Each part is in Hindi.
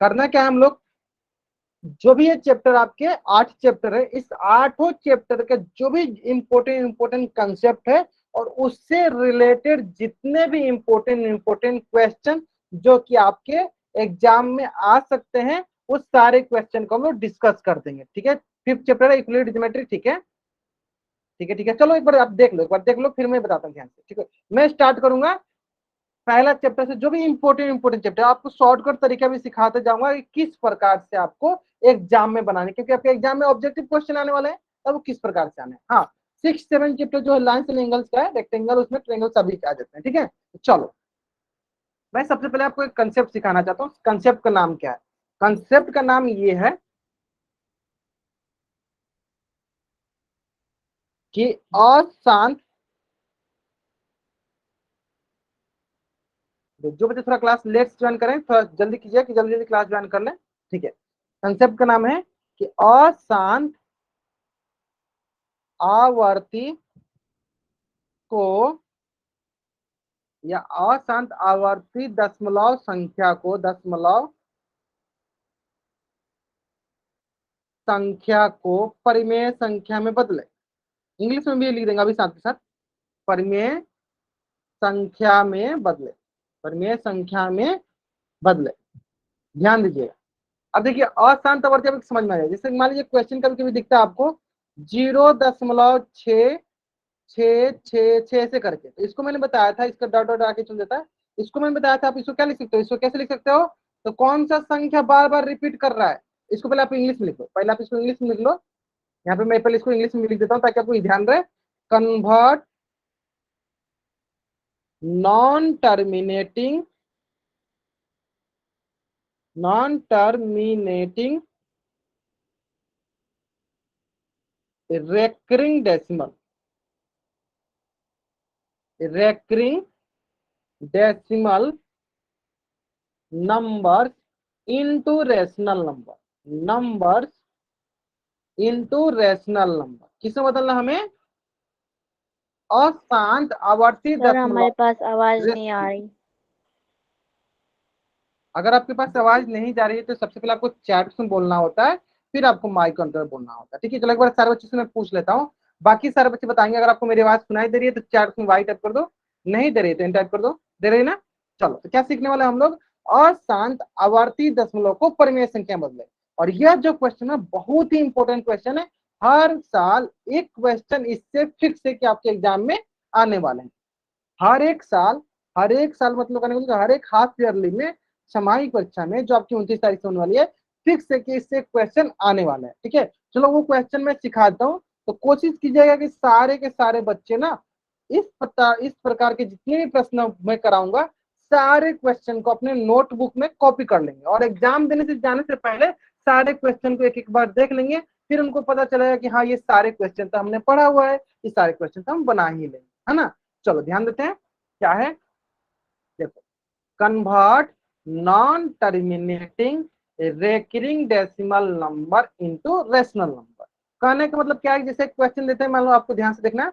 करना क्या है हम लोग, जो भी ये चैप्टर आपके 8 चैप्टर है, इस 8 चैप्टर के जो भी इंपॉर्टेंट कंसेप्ट है और उससे रिलेटेड जितने भी इंपॉर्टेंट क्वेश्चन जो कि आपके एग्जाम में आ सकते हैं, उस सारे क्वेश्चन को हम लोग डिस्कस कर देंगे। ठीक है, 5th चैप्टर है यूक्लिड ज्योमेट्री। ठीक है, ठीक है, ठीक है, चलो एक बार आप देख लो, एक बार देख लो, फिर मैं बताता हूँ ध्यान से। ठीक है, मैं स्टार्ट करूंगा पहला चैप्टर से। जो भी इंपॉर्टेंट चैप्टर, आपको शॉर्टकट तरीका भी सिखाते जाऊंगा कि किस प्रकार से आपको एग्जाम में बनाने, क्योंकि आपके एग्जाम में ऑब्जेक्टिव क्वेश्चन आने वाले हैं, तब वो किस प्रकार से आने हैं। हाँ, 6-7 चैप्टर जो है लाइन्स एंड एंगल्स का है, रेक्टेंगल, उसमें ट्रायंगल सभी आ जाते हैं। ठीक है, चलो मैं सबसे पहले आपको एक कंसेप्ट सिखाना चाहता हूँ। कंसेप्ट का नाम क्या है? कंसेप्ट का नाम ये है कि अशांत, जो बच्चे थोड़ा क्लास लेट ज्वाइन करें, थोड़ा जल्दी कीजिए कि जल्दी जल्दी क्लास ज्वाइन कर लें। ठीक है, कंसेप्ट का नाम है कि अशांत आवर्ती को या अशांत आवर्ती दशमलव संख्या को, दशमलव संख्या को परिमेय संख्या में बदले। इंग्लिश में भी लिख देंगे अभी साथ के साथ, परिमेय संख्या में बदले, परिमेय संख्या में बदले। ध्यान दीजिएगा। अब देखिए अशांत आवर्ती आपको समझ में आ जाए, जैसे मान लीजिए क्वेश्चन कभी कभी दिखता है आपको 0.666 ऐसे करके, तो इसको मैंने बताया था, इसका डॉट डॉट आके चल देता है, इसको मैंने बताया था आप इसको क्या लिख सकते हो, इसको कैसे लिख सकते हो, तो कौन सा संख्या बार बार रिपीट कर रहा है, इसको पहले आप इंग्लिश में लिखो, पहले आप इसको इंग्लिश में लिख लो। यहाँ पे मैं पहले इसको इंग्लिश में लिख देता हूँ ताकि आपको ध्यान रहे। Convert non terminating recurring decimal numbers into rational number. किसमें बदलना हमें? अशांत आवर्ती सर हमारे दशमलव। पास आवाज नहीं आ रही। अगर आपके पास आवाज नहीं जा रही है तो सबसे पहले आपको चैट में बोलना होता है, फिर आपको माइक कंट्रोल बोलना होता है। ठीक है, चलो एक बार सारे बच्चों से मैं पूछ लेता हूँ, बाकी सारे बच्चे बताएंगे। अगर आपको मेरी आवाज सुनाई दे रही है तो चैट में वाई टाइप कर दो, नहीं दे रही तो टाइप कर दो। दे रही ना? चलो, तो क्या सीखने वाले हम लोग? अशांत आवर्ती दशमलव को परिमेय संख्या में बदले। और यह जो क्वेश्चन है बहुत ही इंपॉर्टेंट क्वेश्चन है, हर साल एक क्वेश्चन इससे फिक्स है कि आपके एग्जाम में आने वाले हैं। हर एक साल मतलब कहने को हर एक हाफ ईयरली में, सामायिक परीक्षा में जो आपकी 29 तारीख से होने वाली है, फिक्स है कि इससे क्वेश्चन आने वाला है। ठीक है, चलो वो क्वेश्चन मैं सिखाता हूँ, तो कोशिश कीजिएगा कि सारे के सारे बच्चे ना इस प्रकार के जितने भी प्रश्न मैं कराऊंगा, सारे क्वेश्चन को अपने नोटबुक में कॉपी कर लेंगे और एग्जाम देने से जाने से पहले सारे क्वेश्चन को एक एक बार देख लेंगे। फिर उनको पता चलेगा कि हाँ, ये सारे क्वेश्चन तो हमने पढ़ा हुआ है, ये सारे क्वेश्चन तो हम बना ही लेंगे, है ना। चलो ध्यान देते हैं क्या है। देखो, convert non terminating recurring decimal number into rational number. कहने का मतलब क्या है, जैसे क्वेश्चन देते हैं, मान लो आपको ध्यान से देखना,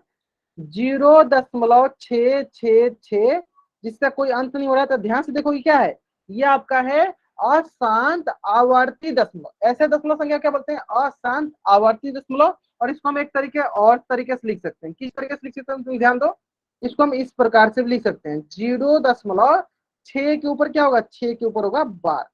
0.666 जिसका कोई अंत नहीं हो रहा है, तो ध्यान से देखो ये क्या है, ये आपका है अशांत आवर्ती दशमलव। ऐसे दशमलव संख्या क्या बोलते हैं? अशांत आवर्ती दशमलव। और इसको हम एक तरीके और तरीके से लिख सकते हैं। किस तरीके से लिख सकते हैं तुम ध्यान दो, इसको हम इस प्रकार से भी लिख सकते हैं, 0.6 के ऊपर क्या होगा, 6 के ऊपर होगा बार,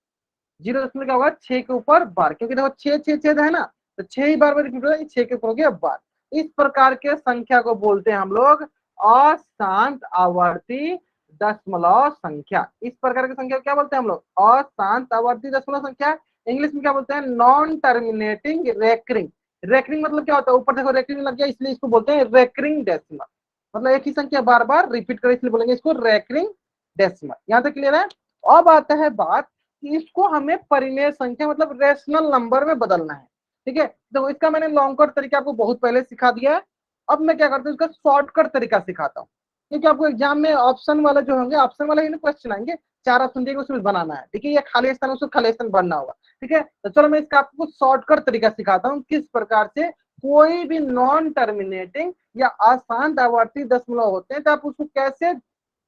0 क्या होगा, 6 के ऊपर बार, क्योंकि देखो 6 छेद है ना, तो 6 ही बार बार रिपीट होगा, 6 के ऊपर हो गया बार। इस प्रकार के संख्या को बोलते हैं हम लोग अशांत आवर्ती दशमलव संख्या। इस प्रकार की संख्या क्या बोलते हैं हम लोग? अशांत आवर्ती दशमलव संख्या। इंग्लिश में क्या बोलते हैं? Non terminating recurring. रेकरिंग मतलब क्या होता है? ऊपर देखो रेकरिंग लग गया, इसलिए इसको बोलते हैं रेकरिंग डेसिमल। मतलब एक ही संख्या बार बार रिपीट करे, इसलिए बोलेंगे इसको रेकरिंग डेसिमल। यहां तक क्लियर है? अब आता है बात कि इसको हमें परिमेय संख्या मतलब रेशनल नंबर में बदलना है। ठीक है, तो इसका मैंने लॉन्ग कट तरीका आपको बहुत पहले सिखा दिया है। अब मैं क्या करता हूँ, इसका शॉर्टकट तरीका सिखाता हूँ, क्योंकि आपको एग्जाम में ऑप्शन वाले जो होंगे, ऑप्शन वाले क्वेश्चन आएंगे, 4 ऑप्शन देंगे, उसमें बनाना है। ठीक है, ये खाली स्थान, उसको खाली स्थान भरना होगा। ठीक है, तो चलो मैं इसका आपको शॉर्टकट तरीका सिखाता हूँ, किस प्रकार से कोई भी नॉन टर्मिनेटिंग या अशांत आवर्ती दशमलव होते हैं, तो आप उसको कैसे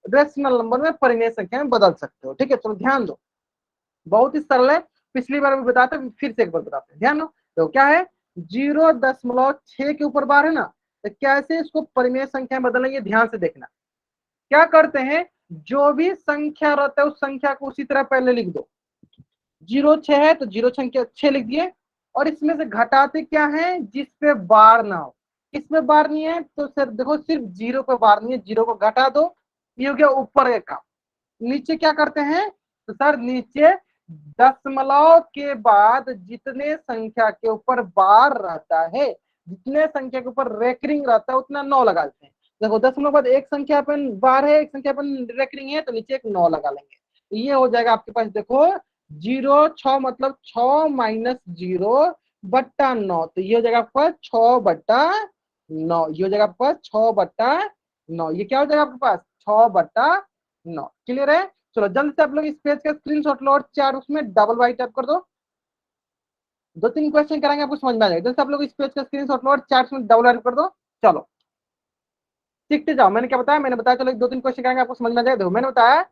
रेशनल नंबर में परिमेय संख्या में बदल सकते हो। ठीक है, चलो ध्यान दो, बहुत ही सरल है। पिछली बार भी बताते, फिर से एक बार बताते हैं, ध्यान दो। तो क्या है, 0.6 के ऊपर बार है ना, तो कैसे इसको परिमेय संख्या में बदलेंगे, ध्यान से देखना। क्या करते हैं, जो भी संख्या रहता है उस संख्या को उसी तरह पहले लिख दो। 0.6 है तो 0 लिख दिए, और इसमें से घटाते क्या है, जिसपे बार ना हो। किसपे बार नहीं है, तो सिर्फ देखो, सिर्फ 0 पे बार नहीं है, 0 को घटा दो, ये हो गया ऊपर का काम। नीचे क्या करते हैं, तो सर नीचे दशमलव के बाद जितने संख्या के ऊपर बार रहता है, जितने संख्या के ऊपर रेकरिंग रहता है, उतना 9 लगा देते हैं। देखो, दशमलव के बाद एक संख्या पर बार है, एक संख्या पर रेकरिंग है, तो नीचे एक 9 लगा लेंगे। तो ये हो जाएगा आपके पास, देखो 0 6 मतलब 6-0/9, तो ये हो जाएगा आपके पास 6/9, ये हो जाएगा आपके पास 6/9, ये क्या हो जाएगा आपके पास 6/9। क्लियर है। चलो जल्द से आप लोग इस पेज का स्क्रीनशॉट लो और चार उसमें डबल वाई टाइप कर दो। 2-3 क्वेश्चन कराएंगे, आपको समझ में आ जाएगा। जल्द से आप लोग इस पेज का स्क्रीनशॉट लो और चार में डबल वाई कर दो। चलो सीखते जाओ। मैंने क्या बताया, मैंने बताया, चलो 2-3 क्वेश्चन कराएंगे, आपको समझ में आ जाएगा। देखो मैंने बताया,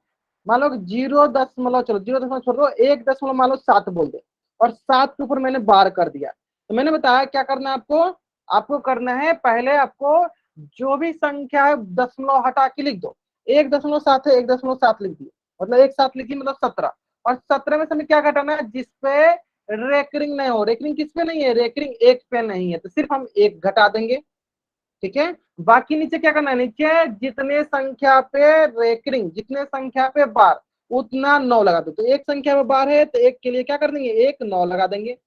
मान लो 0 चलो 0 छोड़ दो, 1 मान लो 7 बोल दे, और 7 के ऊपर मैंने बार कर दिया। तो मैंने बताया क्या करना है आपको, आपको करना है पहले आपको जो भी संख्या है दशमलव हटा के लिख दो। 1.7 है, 1.7 लिख दिए, मतलब एक साथ लिखिए, मतलब 17। और 17 में से हमें क्या घटाना है, जिसपे रेकरिंग नहीं हो। रेकरिंग किस पे नहीं है, रेकरिंग एक पे नहीं है, तो सिर्फ हम एक घटा देंगे। ठीक है, बाकी नीचे क्या करना है, नीचे जितने संख्या पे रेकरिंग, जितने संख्या पे बार, उतना 9 लगा दो। तो एक संख्या पे बार है तो एक के लिए क्या कर देंगे, एक 9 लगा देंगे।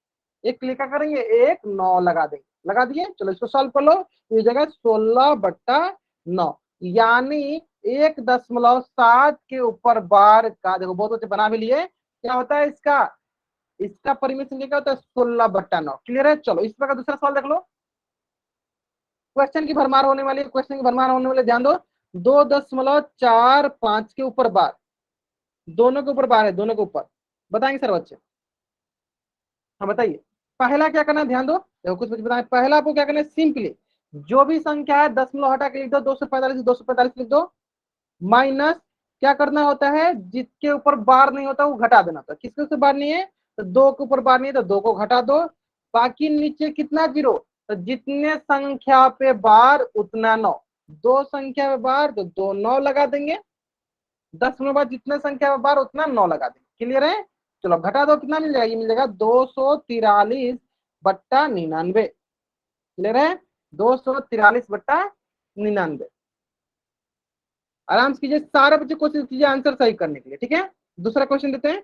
एक के लिए क्या करेंगे, एक 9 लगा देंगे। लगा दिए, चलो इसको सॉल्व कर लो। तो ये जगह 16/9, यानी 1.7 के ऊपर बार का, देखो बहुत अच्छे बना भी लिए, क्या होता है इसका, इसका परिमेय संख्या क्या होता है, 16/9। क्लियर है। चलो इस प्रकार दूसरा सवाल देख लो। क्वेश्चन की भरमार होने वाली, क्वेश्चन की भरमार होने वाले, ध्यान दो। 2.45 के ऊपर बार, दोनों के ऊपर बार है, दोनों के ऊपर। बताएंगे सर बच्चे, हाँ बताइए। पहला क्या करना है, ध्यान दो, देखो कुछ बच्चे बताएं। पहला आपको क्या करना है, सिंपली जो भी संख्या है दशमलव हटा के लिख दो, 245 लिख दो, माइनस क्या करना होता है, जिसके ऊपर बार नहीं होता वो घटा देना होता है। किसके ऊपर बार नहीं है, तो 2 के ऊपर बार नहीं है, तो 2 को घटा दो। बाकी नीचे कितना, 0, तो जितने संख्या पे बार उतना 9। दो संख्या पे बार तो 2 9 लगा देंगे, 10 में बाद जितने संख्या पे बार उतना 9 लगा देंगे। क्लियर है। चलो घटा दो, कितना मिल जाएगा, ये मिल जाएगा 243/99। क्लियर है, 243/99। आराम से कीजिए, सारे बच्चे कोशिश कीजिए आंसर सही करने के लिए। ठीक है, दूसरा क्वेश्चन देते हैं।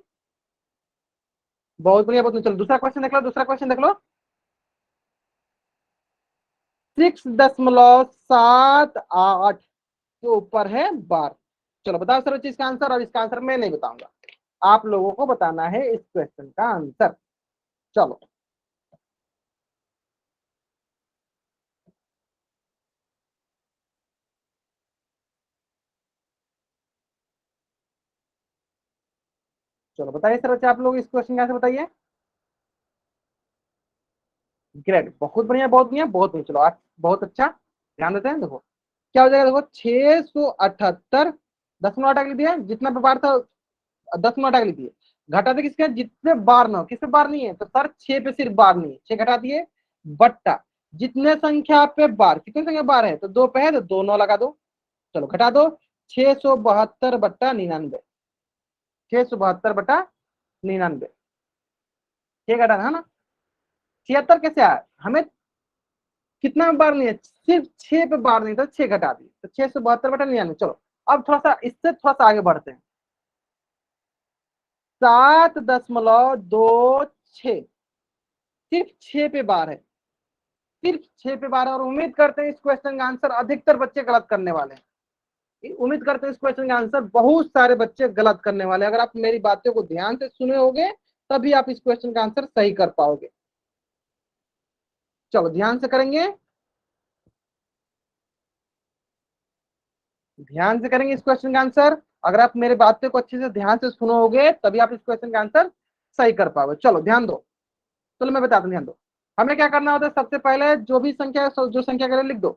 बहुत बढ़िया, बहुत चलो दूसरा क्वेश्चन देख लो, दूसरा क्वेश्चन देख लो। 6.78 के ऊपर है बार। चलो बताओ सर बच्चे इसका आंसर, और इसका आंसर मैं नहीं बताऊंगा, आप लोगों को बताना है इस क्वेश्चन का आंसर। चलो चलो बताइए सर बच्चे, आप लोग इस क्वेश्चन का आंसर बताइए। ग्रेट, बहुत बढ़िया, बहुत बढ़िया, बहुत बढ़िया। चलो आज बहुत अच्छा, ध्यान देते हैं। देखो क्या हो जाएगा, देखो 678 दशमलव हटा के लिख दिया, जितना पे बार था 10 हटा के लिख दिए। घटा दे किसके, जितने बार ना हो। किसपे बार नहीं है, तो सर 6 पे सिर्फ बार नहीं है, 6 घटा दिए, बट्टा जितने संख्या पे बार, कितने संख्या बार है, तो 2 पे है तो 2 9 लगा दो। चलो घटा दो, 672/99, 672/99, 6 घटा है ना। 76 कैसे आया, हमें कितना बार नहीं है, सिर्फ 6 पे बार नहीं था, 6 घटा दिए, तो 672/99। चलो अब थोड़ा सा इससे थोड़ा सा आगे बढ़ते हैं। 7.26, सिर्फ 6 पे बार है, सिर्फ 6 पे बार है। और उम्मीद करते हैं इस क्वेश्चन का आंसर अधिकतर बच्चे गलत करने वाले हैं। उम्मीद करते हैं इस क्वेश्चन का आंसर बहुत सारे बच्चे गलत करने वाले हैं। अगर आप मेरी बातों को ध्यान से सुने होगे तभी आप इस क्वेश्चन का आंसर सही कर पाओगे। चलो ध्यान से करेंगे, ध्यान से करेंगे इस क्वेश्चन का आंसर। अगर आप मेरे बातों को अच्छे से ध्यान से सुनोगे तभी आप इस क्वेश्चन का आंसर सही कर पाओगे। चलो ध्यान दो, चलो मैं बताता हूँ, ध्यान दो। हमें क्या करना होता है, सबसे पहले जो भी संख्या, जो संख्या करे लिख दो,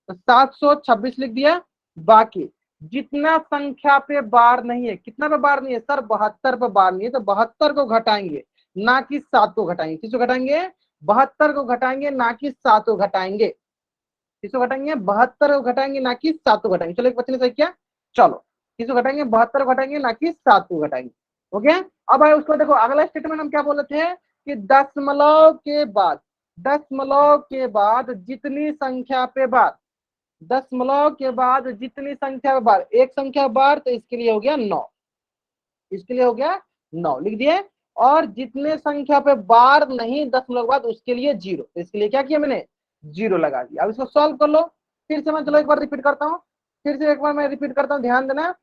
तो 726 लिख दिया। बाकी जितना संख्या पे बार नहीं है, कितना पे बार नहीं है सर, 72 पे बार नहीं है, तो 72 को घटाएंगे। ना कि 7 को घटाएंगे। किसको घटाएंगे? 72 को घटाएंगे, ना कि 7 को घटाएंगे। किसको घटाएंगे? 72 को घटाएंगे, ना कि 7 को घटाएंगे। चलो एक बच्चे ने सही किया। चलो किसको घटाएंगे? 72 को घटाएंगे, ना कि 7 को घटाएंगे। ओके, अब आए उसको देखो, अगला स्टेटमेंट हम क्या बोले थे कि दशमलव के बाद जितनी संख्या पे बार, दशमलव के बाद जितनी संख्या पे बार, एक संख्या बार, तो इसके लिए हो गया 9, इसके लिए हो गया 9 लिख दिए। और जितने संख्या पे बार नहीं दशमलव के बाद, उसके लिए 0, तो इसके लिए क्या किया मैंने? 0 लगा दिया। अब इसको सॉल्व कर लो फिर से। मैं चलो एक बार रिपीट करता हूँ, फिर से एक बार मैं रिपीट करता हूँ, ध्यान देना।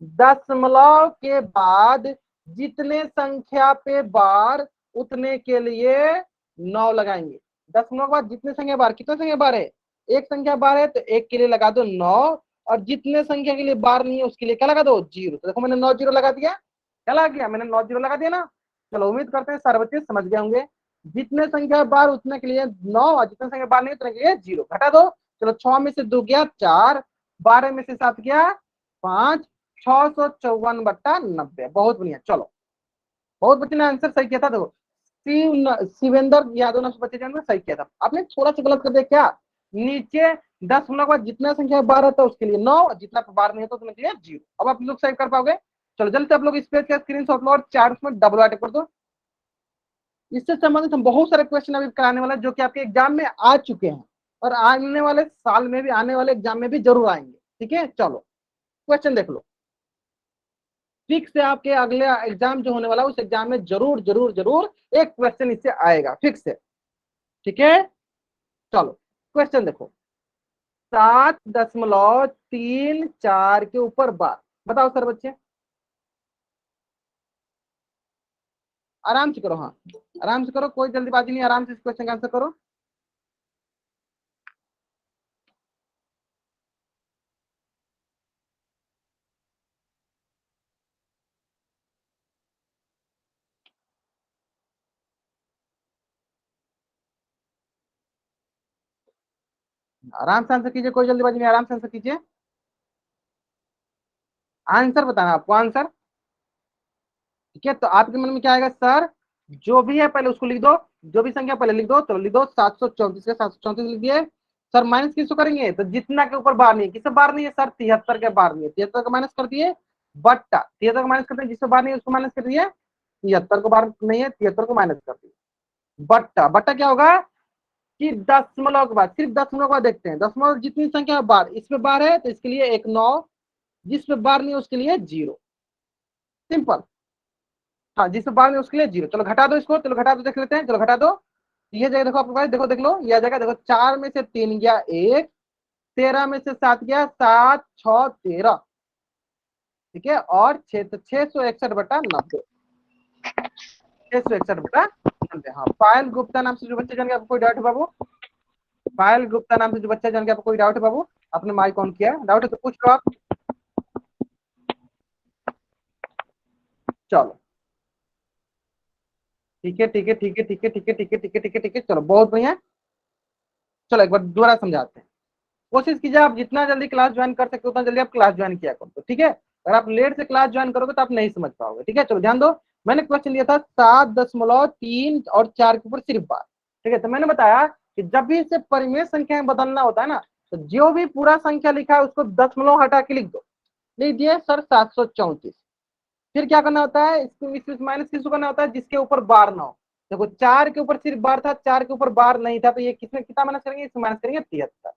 दशमलव के बाद जितने संख्या पे बार, उतने के लिए 9 लगाएंगे। दशमलव के बाद जितने संख्या बार, कितने संख्या बार है? एक संख्या बार है, तो एक के लिए लगा दो 9, और जितने संख्या के लिए बार नहीं है, उसके लिए क्या लगा दो? 0। तो देखो मैंने 9 0 लगा दिया। क्या लगा दिया? मैंने 9 0 लगा दिया ना। चलो उम्मीद करते हैं सारे बच्चे समझ गए होंगे। जितने संख्या बार उतने के लिए 9, और जितने संख्या बार नहीं उतने के लिए 0। घटा दो। चलो 6 में से 2 गया 4, 12 में से 7 गया 5, 654/90। बहुत बढ़िया। चलो बहुत बच्चे ने आंसर सही किया था। देखो शिवेंद्र यादव ने बच्चे ने सही किया था। आपने थोड़ा सा गलत कर दिया क्या? नीचे 10 के बाद जितना संख्या बार है तो उसके लिए 9, और जितना बार नहीं है तो उसके लिए 0। अब आप लोग सही कर पाओगे। चलो जल्दी से आप लोग इस पेज का स्क्रीनशॉट लो और चार्ट में डबल आटे कर दो। इससे संबंधित हम बहुत सारे क्वेश्चन अभी कराने वाले हैं, जो कि आपके एग्जाम में आ चुके हैं, और आने वाले साल में भी, आने वाले एग्जाम में भी जरूर आएंगे। ठीक है, चलो क्वेश्चन देख लो। फिक्स है, आपके अगले एग्जाम जो होने वाला है, उस एग्जाम में जरूर जरूर जरूर एक क्वेश्चन इससे आएगा, फिक्स है। ठीक है, चलो क्वेश्चन देखो। 7.34 के ऊपर बार, बताओ सर बच्चे। आराम से करो, हाँ आराम से करो, कोई जल्दीबाजी नहीं, आराम से इस क्वेश्चन का आंसर करो। आराम से आंसर कीजिए, कोई जल्दीबाजी नहीं, आराम से आंसर कीजिए। आंसर बताना आपको, आंसर। ठीक है, तो आपके मन में क्या आएगा? सर जो भी है पहले उसको लिख दो, जो भी संख्या पहले लिख दो। तो लिख दो 734 का 734 लिख दिए। सर माइनस किसको करेंगे? तो जितना के ऊपर बार नहीं है। किससे बार नहीं है? सर 73 के बार नहीं है, 73 का माइनस कर दिए, बट्टा 73 का माइनस करते हैं, जिससे बार नहीं है उसको माइनस कर दिए, 73 को बार नहीं है, 73 को माइनस कर दिए, बट्टा बट्टा क्या होगा कि दशमलव के बाद, सिर्फ दशमलव के बाद देखते हैं। दशमलव जितनी संख्या बार, इसमें बार है तो इसके लिए एक 9, जिसमें बार नहीं है उसके लिए 0, सिंपल। हाँ जिसमें बार नहीं है उसके लिए 0। चलो घटा दो इसको, चलो घटा दो, देख लेते हैं, चलो घटा दो। ये जगह देखो आपके पास, देखो देख लो, यह जगह देखो, 4 में से 3 गया 1, 13 में से 7 गया 7, 6 13। ठीक है, और 661/90, 661/90। हाँ, पायल गुप्ता नाम से जो बच्चे जान के आपको कोई डाउट है बाबू? पायल गुप्ता नाम से जो बच्चा जान के आपको कोई डाउट है बाबू? आपने माइक ऑन किया, डाउट है तो पूछ लो आप। चलो ठीक है ठीक है ठीक है ठीक है ठीक है ठीक है ठीक है ठीक है ठीक है, चलो बहुत बढ़िया। चलो एक बार दोबारा समझाते हैं। कोशिश कीजिए आप जितना जल्दी क्लास ज्वाइन कर सकते हो उतना जल्दी आप क्लास ज्वाइन किया करो, तो ठीक है। अगर आप लेट से क्लास ज्वाइन करोगे तो आप नहीं समझ पाओगे। ठीक है, चलो ध्यान दो। मैंने क्वेश्चन दिया था 7.3 और 4 के ऊपर सिर्फ बार। ठीक है, तो मैंने बताया कि जब भी इसे परिमेय संख्या में बदलना होता है ना, तो जो भी पूरा संख्या लिखा है उसको दशमलव हटा के लिख दो। लिख दिए सर 734। फिर क्या करना होता है? इसको इस माइनस किसको करना होता है? जिसके ऊपर बार ना हो। देखो 4 के ऊपर सिर्फ बार था, 4 के ऊपर बार नहीं था, तो ये किसमें कितना माइनस करेंगे? इसमें माइनस करेंगे 73।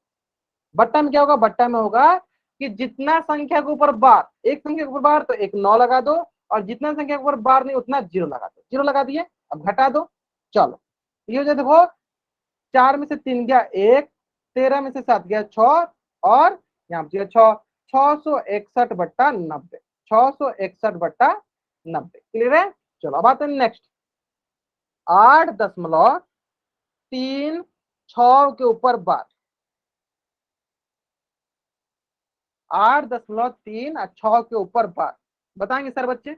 बट्टा में क्या होगा? बट्टा में होगा कि जितना संख्या के ऊपर बार, एक संख्या के ऊपर बार तो एक 9 लगा दो, और जितना संख्या के ऊपर बार नहीं उतना 0 लगा दो। 0 लगा दिए, अब घटा दो। चलो ये हो जाए, देखो 4 में से 3 गया 1, 13 में से 7 गया 6, और यहाँ पे 6, 661/90, 661/90। क्लियर है? चलो अब आते हैं नेक्स्ट। 8.36 के ऊपर बार, 8.36 के ऊपर बार, बताएंगे सर बच्चे?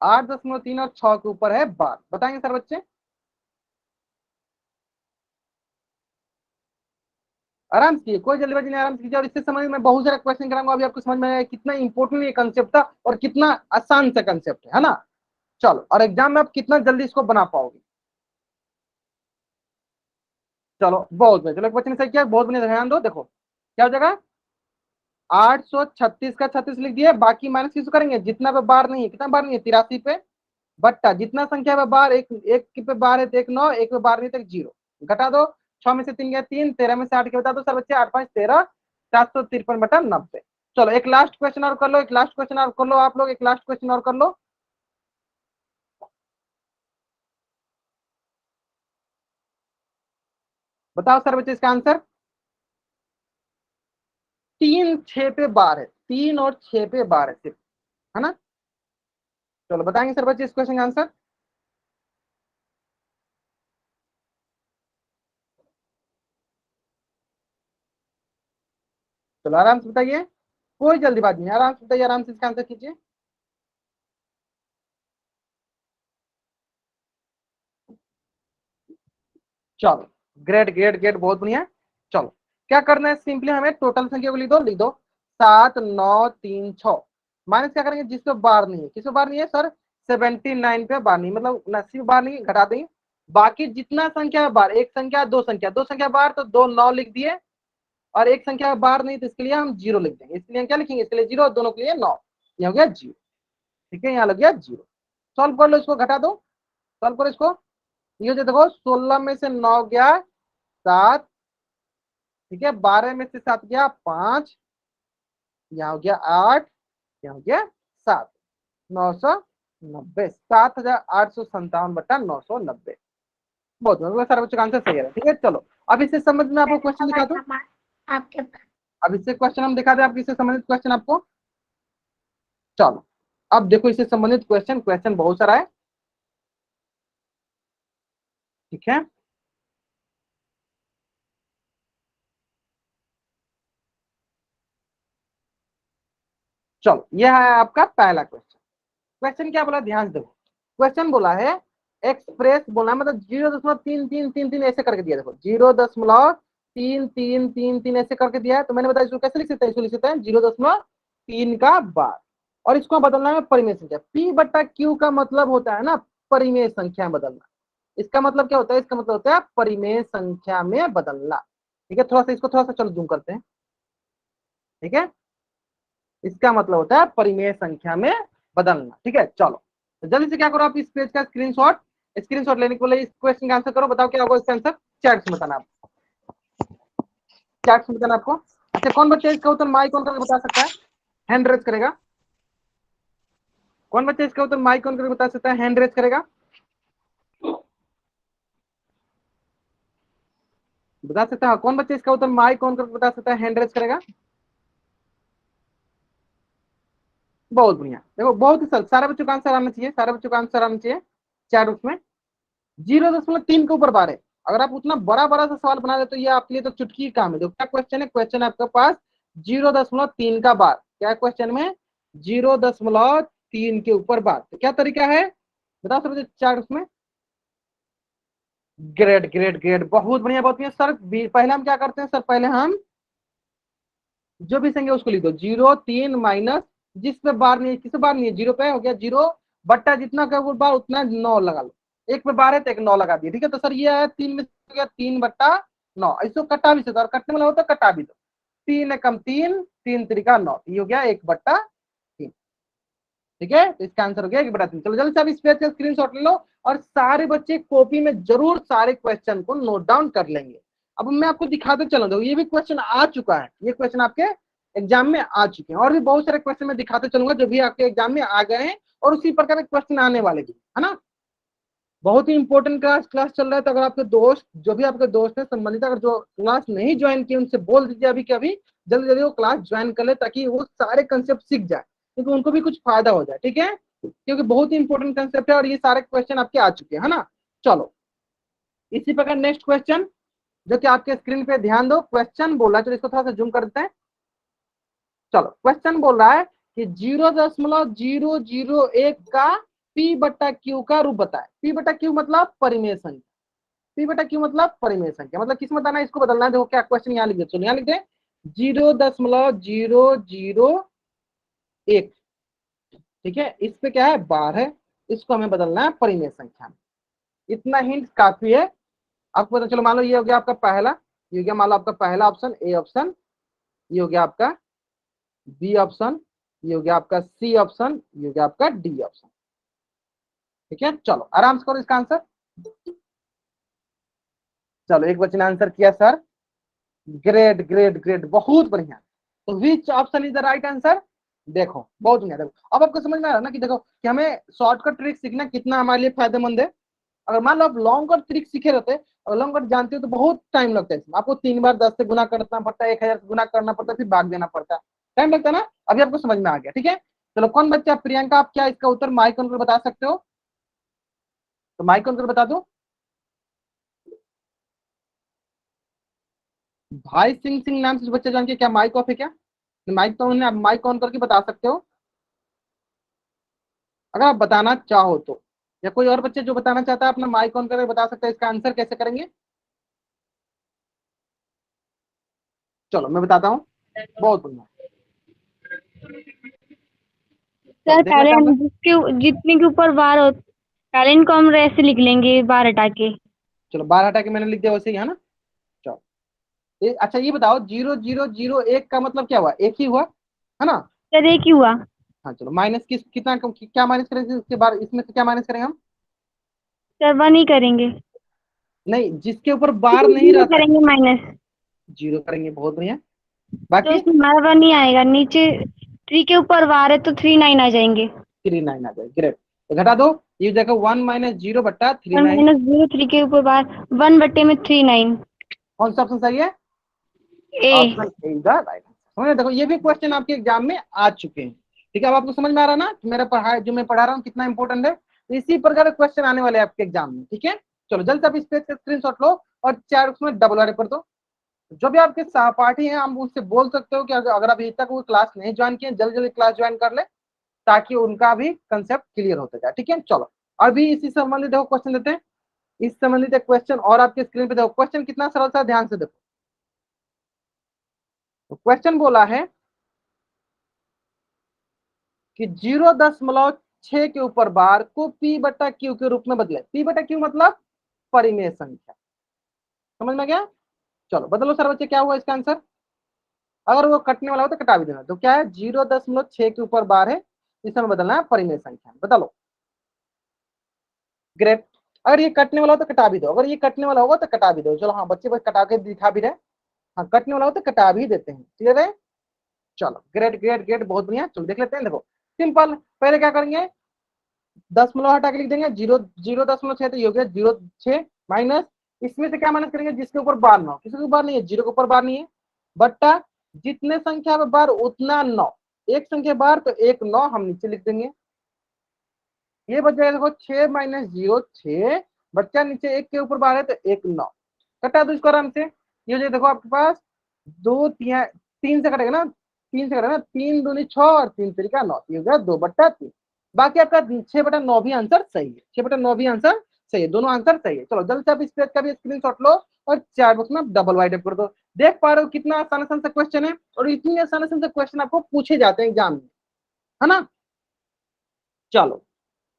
8.3 और 6 के ऊपर है बार, बताएंगे सर बच्चे? आराम से कीजिए, कोई जल्दबाजी नहीं, आराम से कीजिए। और इससे समझ में बहुत सारा क्वेश्चन कराऊंगा, अभी आपको समझ में आएगा कितना इंपॉर्टेंट ये कंसेप्ट था और कितना आसान सा कंसेप्ट है ना। चलो, और एग्जाम में आप कितना जल्दी इसको बना पाओगे। चलो बहुत बढ़िया, चलो क्वेश्चन सही किया, बहुत बढ़िया, ध्यान दो। देखो क्या हो जाएगा, 836 का 36 लिख दिए, बाकी माइनस किस करेंगे, जितना पे बार नहीं है, कितना बार नहीं है, 83 पे, बट्टा जितना संख्या पे बार, एक एक पे बार है तो एक 9, एक पे बार नहीं तो एक 0, घटा दो। 6 में से 3 गया 3, 13 में से 8 के बता दो सर बच्चे, 8 5 13, 753/90। चलो एक लास्ट क्वेश्चन और कर लो, एक लास्ट क्वेश्चन और कर लो आप लोग, एक लास्ट क्वेश्चन और कर लो। बताओ सर बच्चे इसका आंसर। 3 6 पे बार है, 3 और 6 पे बार है सिर्फ, है ना। चलो बताएंगे सर बच्चे इस क्वेश्चन का आंसर। चलो आराम से बताइए, कोई जल्दीबाजी नहीं, आराम से बताइए, आराम से इसका आंसर कीजिए। चलो ग्रेट ग्रेट ग्रेट, बहुत बढ़िया। चलो क्या करना है, सिंपली हमें टोटल संख्या को लिख दो, लिख दो 7 9 3 6, माइनस क्या करेंगे, जिसपे बार नहीं है, किस पे बार नहीं है सर, 79 पे बार नहीं, मतलब 80 पे बार नहीं है, घटा देंगे। बाकी जितना संख्या है बार, एक संख्या दो संख्या, दो संख्या बार तो दो 9 लिख दिए, और एक संख्या बार नहीं तो इसके लिए हम 0 लिख देंगे, इसके लिए हम क्या लिखेंगे, इसके लिए 0, दोनों के लिए 9, ये हो गया 0। ठीक है, यहाँ लग गया 0। सॉल्व कर लो इसको, घटा दो, सॉल्व करो इसको। ये जो देखो 16 में से 9 गया 7, ठीक है, 12 में से 7 गया 5, यहाँ हो गया 8, यहाँ हो गया 7, 990, 7,857/990। बहुत मतलब सारा बच्चों का आंसर सही है, ठीक है। चलो अब इससे संबंधित में आपको क्वेश्चन दिखा दो, आपके अब इससे क्वेश्चन हम दिखा दें आपको, इससे संबंधित क्वेश्चन आपको। चलो अब देखो इससे संबंधित क्वेश्चन, क्वेश्चन बहुत सारा है, ठीक है। चलो यह है आपका पहला क्वेश्चन। क्वेश्चन क्या बोला, ध्यान से देखो। क्वेश्चन बोला है एक्सप्रेस, बोला मतलब 0.3333 ऐसे करके दिया, देखो 0.3333 ऐसे करके दिया है, तो मैंने बताया इसको कैसे लिख सकते हैं, इसको लिख सकते हैं 0.3 का बार, और इसको बदलना है परिमेय संख्या। P/Q का मतलब होता है ना परिमेय संख्या में बदलना, इसका मतलब क्या होता है, इसका मतलब होता है परिमेय संख्या में बदलना। ठीक है, थोड़ा सा इसको थोड़ा सा चलो जूम करते हैं, ठीक है, इसका मतलब होता है परिमेय संख्या में बदलना। ठीक है, चलो तो जल्दी से क्या करो, आप इस पेज का स्क्रीनशॉट, स्क्रीनशॉट लेने के लिए इस क्वेश्चन का आंसर करो, बताओ क्या होगा इसका आंसर, चैट में बताना, आप चैट में बताना आपको। अच्छा कौन बच्चा इसका उत्तर माइक कौन करके बता सकता है, हैंड रेज करेगा, कौन बच्चा इसका उत्तर माइक कौन करके बता सकता है, हैंड रेज करेगा, बता सकता है कौन बच्चा इसका उत्तर माइक कौन करके बता सकता है, हैंड रेज करेगा। बहुत बढ़िया, देखो बहुत ही सरल, सारे बच्चों का आंसर आना चाहिए, सारे बच्चों का आंसर आना चाहिए चार उसमें। 0.3 के ऊपर बार है, अगर आप उतना बड़ा बड़ा सा सवाल बना दे तो ये आपके लिए तो चुटकी काम है। जो क्या क्वेश्चन है, क्वेश्चन है आपके पास 0.3 का बार, क्या क्वेश्चन में 0.3 के ऊपर बार, तो क्या तरीका है बता सकते चार उसमें। ग्रेट ग्रेट ग्रेट, बहुत बढ़िया बहुत बढ़िया सर। पहले हम क्या करते हैं सर, पहले हम जो भी संख्या उसको लिख दो, 0 3 माइनस जिस पे बार नहीं है, किस पे बार नहीं है, 0 पे हो गया 0, बट्टा जितना का वो बार उतना 9 लगा लो, एक पे बार है तो एक 9 लगा दिया, ठीक है। तो सर ये है 3 में हो गया 3/9, इसको कटा भी सकता और कटने वाला हो तो कटा भी दो, 3 एकम 3, 3 त्रिका 9, ये हो गया 1/3। ठीक है, तो इसका आंसर हो गया 1/3। चलो जल्दी से आप इस पेज का स्क्रीनशॉट ले लो, और सारे बच्चे कॉपी में जरूर सारे क्वेश्चन को नोट डाउन कर लेंगे। अब मैं आपको दिखाते चलो, दो ये भी क्वेश्चन आ चुका है, ये क्वेश्चन आपके एग्जाम में आ चुके हैं, और भी बहुत सारे क्वेश्चन मैं दिखाते चलूंगा जो भी आपके एग्जाम में आ गए हैं, और उसी प्रकार के क्वेश्चन आने वाले भी है ना। बहुत ही इंपॉर्टेंट क्लास क्लास चल रहा है, तो अगर आपके दोस्त, जो भी आपके दोस्त है संबंधित, अगर जो क्लास नहीं ज्वाइन किए उनसे बोल दीजिए अभी कि अभी जल्दी जल्दी वो क्लास ज्वाइन कर ले, ताकि वो सारे कंसेप्ट सीख जाए, क्योंकि उनको भी कुछ फायदा हो जाए। ठीक है, क्योंकि बहुत ही इंपॉर्टेंट कंसेप्ट है, और ये सारे क्वेश्चन आपके आ चुके हैं, है ना। चलो इसी प्रकार नेक्स्ट क्वेश्चन जो कि आपके स्क्रीन पे ध्यान दो, क्वेश्चन बोला, चलो इसको थोड़ा सा जूम करते हैं। चलो क्वेश्चन बोल रहा है कि 0.001 का P/Q का रूप बताए। P/Q मतलब परिमेय संख्या, पी बटा क्यू मतलब परिमेय संख्या, मतलब किस में बताना है, इसको बदलना है। देखो क्या क्वेश्चन यहाँ लिख दे, चलो यहाँ लिख दे 0.001, ठीक है, इस पे क्या है बार है, इसको हमें बदलना है परिमेय संख्या में। इतना हिंट काफी है आपको पता। चलो मान लो ये हो गया आपका पहला, ये हो गया मान लो आपका पहला ऑप्शन ए ऑप्शन, ये हो गया आपका बी ऑप्शन, ये हो गया आपका सी ऑप्शन, ये हो गया आपका डी ऑप्शन, ठीक है। चलो आराम से करो इसका आंसर। चलो एक बच्चे ने आंसर किया सर, ग्रेट ग्रेट ग्रेट, बहुत बढ़िया। तो which option is the right answer, देखो बहुत बढ़िया। देखो अब आपको समझ में आ रहा है ना कि देखो कि हमें शॉर्टकट ट्रिक सीखना कितना हमारे लिए फायदेमंद है। अगर मान लो आप लॉन्ग कट ट्रिक सीखे रहते और लॉन्ग कट जानते हो तो बहुत टाइम लगता है इसमें, आपको 3 बार 10 से गुना करना पड़ता है, 1000 से गुना करना पड़ता है, फिर भाग देना पड़ता है, टाइम लगता है ना। अभी आपको समझ में आ गया, ठीक है। चलो कौन बच्चा, प्रियंका, आप क्या इसका उत्तर माइक ऑन कर बता सकते हो, तो माइक ऑन कर बता दो। भाई सिंह सिंह नाम से बच्चा जान के क्या माइक ऑफ है क्या, माइक तो उन्हें आप माइक ऑन करके बता सकते हो अगर आप बताना चाहो तो, या कोई और बच्चे जो बताना चाहता है अपना माइक ऑन करके बता सकते हैं। इसका आंसर कैसे करेंगे, चलो मैं बताता हूँ, बहुत बढ़िया। चलो सर देख पहले लेते हैं हम हम लोग। जिसके जितने के ऊपर बार हो, पहले इनको हम ऐसे लिख लेंगे बार हटा के। चलो 12 हटा के मैंने लिख दिया वैसे ही है ना। चलो अच्छा ये बताओ 0.001 का मतलब क्या हुआ, एक ही हुआ है ना। सर एक ही हुआ। हाँ चलो माइनस किस कितना क्या माइनस करेंगे इसके बाद, इसमें से क्या माइनस करेंगे हम, सर वन ही करेंगे, नहीं जिसके ऊपर बार नहीं जीरो रहता है, करेंगे माइनस, जीरो करेंगे, बहुत बढ़िया। तो बाकी इसमें हमारा वन ही आएगा। नीचे थ्री के ऊपर बार है तो थ्री नाइन आ जाएंगे। 39 आ जाए, ग्रेट। तो घटा दो, ये देखो 1 - 0/39, वन माइनस जीरो, थ्री के ऊपर बार, वन बट्टे में थ्री नाइन। कौन सा ऑप्शन सही है, A. Option A is the right answer. समझ देखो ये भी क्वेश्चन आपके एग्जाम में आ चुके हैं, ठीक है। अब आपको समझ में आ रहा है ना कि मेरा पढ़ाई जो मैं पढ़ा रहा हूँ कितना इंपॉर्टेंट है। तो इसी प्रकार के क्वेश्चन आने वाले हैं आपके एग्जाम में, ठीक है। चलो जल्द से आप इस पेज का स्क्रीनशॉट लो और 4 उसमें डबल वाले कर दो। जो भी आपके सहपाठी हैं हम उनसे बोल सकते हो कि अगर अभी तक वो क्लास नहीं ज्वाइन किए जल्दी जल्दी क्लास ज्वाइन कर ले, ताकि उनका भी कंसेप्ट क्लियर होता जाए, ठीक है। चलो अभी इसी संबंधित देखो क्वेश्चन देते हैं, इस संबंधित एक क्वेश्चन और आपके स्क्रीन पे देखो। क्वेश्चन कितना सरल सा, ध्यान से देखो। तो क्वेश्चन बोला है कि 0.6 के ऊपर बार को पी बटा क्यू के रूप में बदले। पी बटा क्यू मतलब परिमेय संख्या, समझ में गया। चलो बदलो सर बच्चे, क्या हुआ इसका आंसर, अगर वो कटने वाला हो तो कटा भी देना। तो क्या है 0.6 के ऊपर बार है, इसे हमें बदलना है परिमेय संख्या, बता लो। ग्रेट। अगर ये कटने वाला हो तो कटा भी दो, अगर ये कटने वाला होगा तो कटा भी दो। चलो हाँ बच्चे बस कटा के दिखा भी रहे, हाँ कटने वाला हो तो कटा भी देते हैं, क्लियर है। चलो ग्रेट ग्रेट ग्रेट, बहुत बढ़िया। चलो देख लेते हैं, देखो सिंपल, पहले क्या करेंगे, दशमलव हटा के लिख देंगे, 0.06 तो ये हो गया 0.6 माइनस, इसमें से क्या माइनस करेंगे, जिसके ऊपर बार ना हो, किसी के ऊपर नहीं है, जीरो के ऊपर बार नहीं है, बट्टा जितने संख्या में बार उतना 9, एक संख्या बार तो एक 9 हम नीचे लिख देंगे। ये बच जाएगा देखो 6 - 0 6, बच्चा नीचे एक के ऊपर बार है तो एक 9, कटा दो इसको आराम से। ये हो जाए देखो आपके पास दो तीन, तीन से कटेगा ना, तीन से कटेगा ना, 3 दूनी 6 और 3 तिरिका 9, ये हो गया 2/3। बाकी आपका 6/9 भी आंसर सही है, 6/9 भी आंसर सही है, दोनों आंसर सही है। चलो जल्द से आप इस पेज का भी स्क्रीनशॉट लो और चार बॉक्स में डबल वाइड कर दो। देख पा रहे हो कितना आसान आसान सा क्वेश्चन है, और इतनी आसान आसान से क्वेश्चन आपको पूछे जाते हैं एग्जाम में, है ना। चलो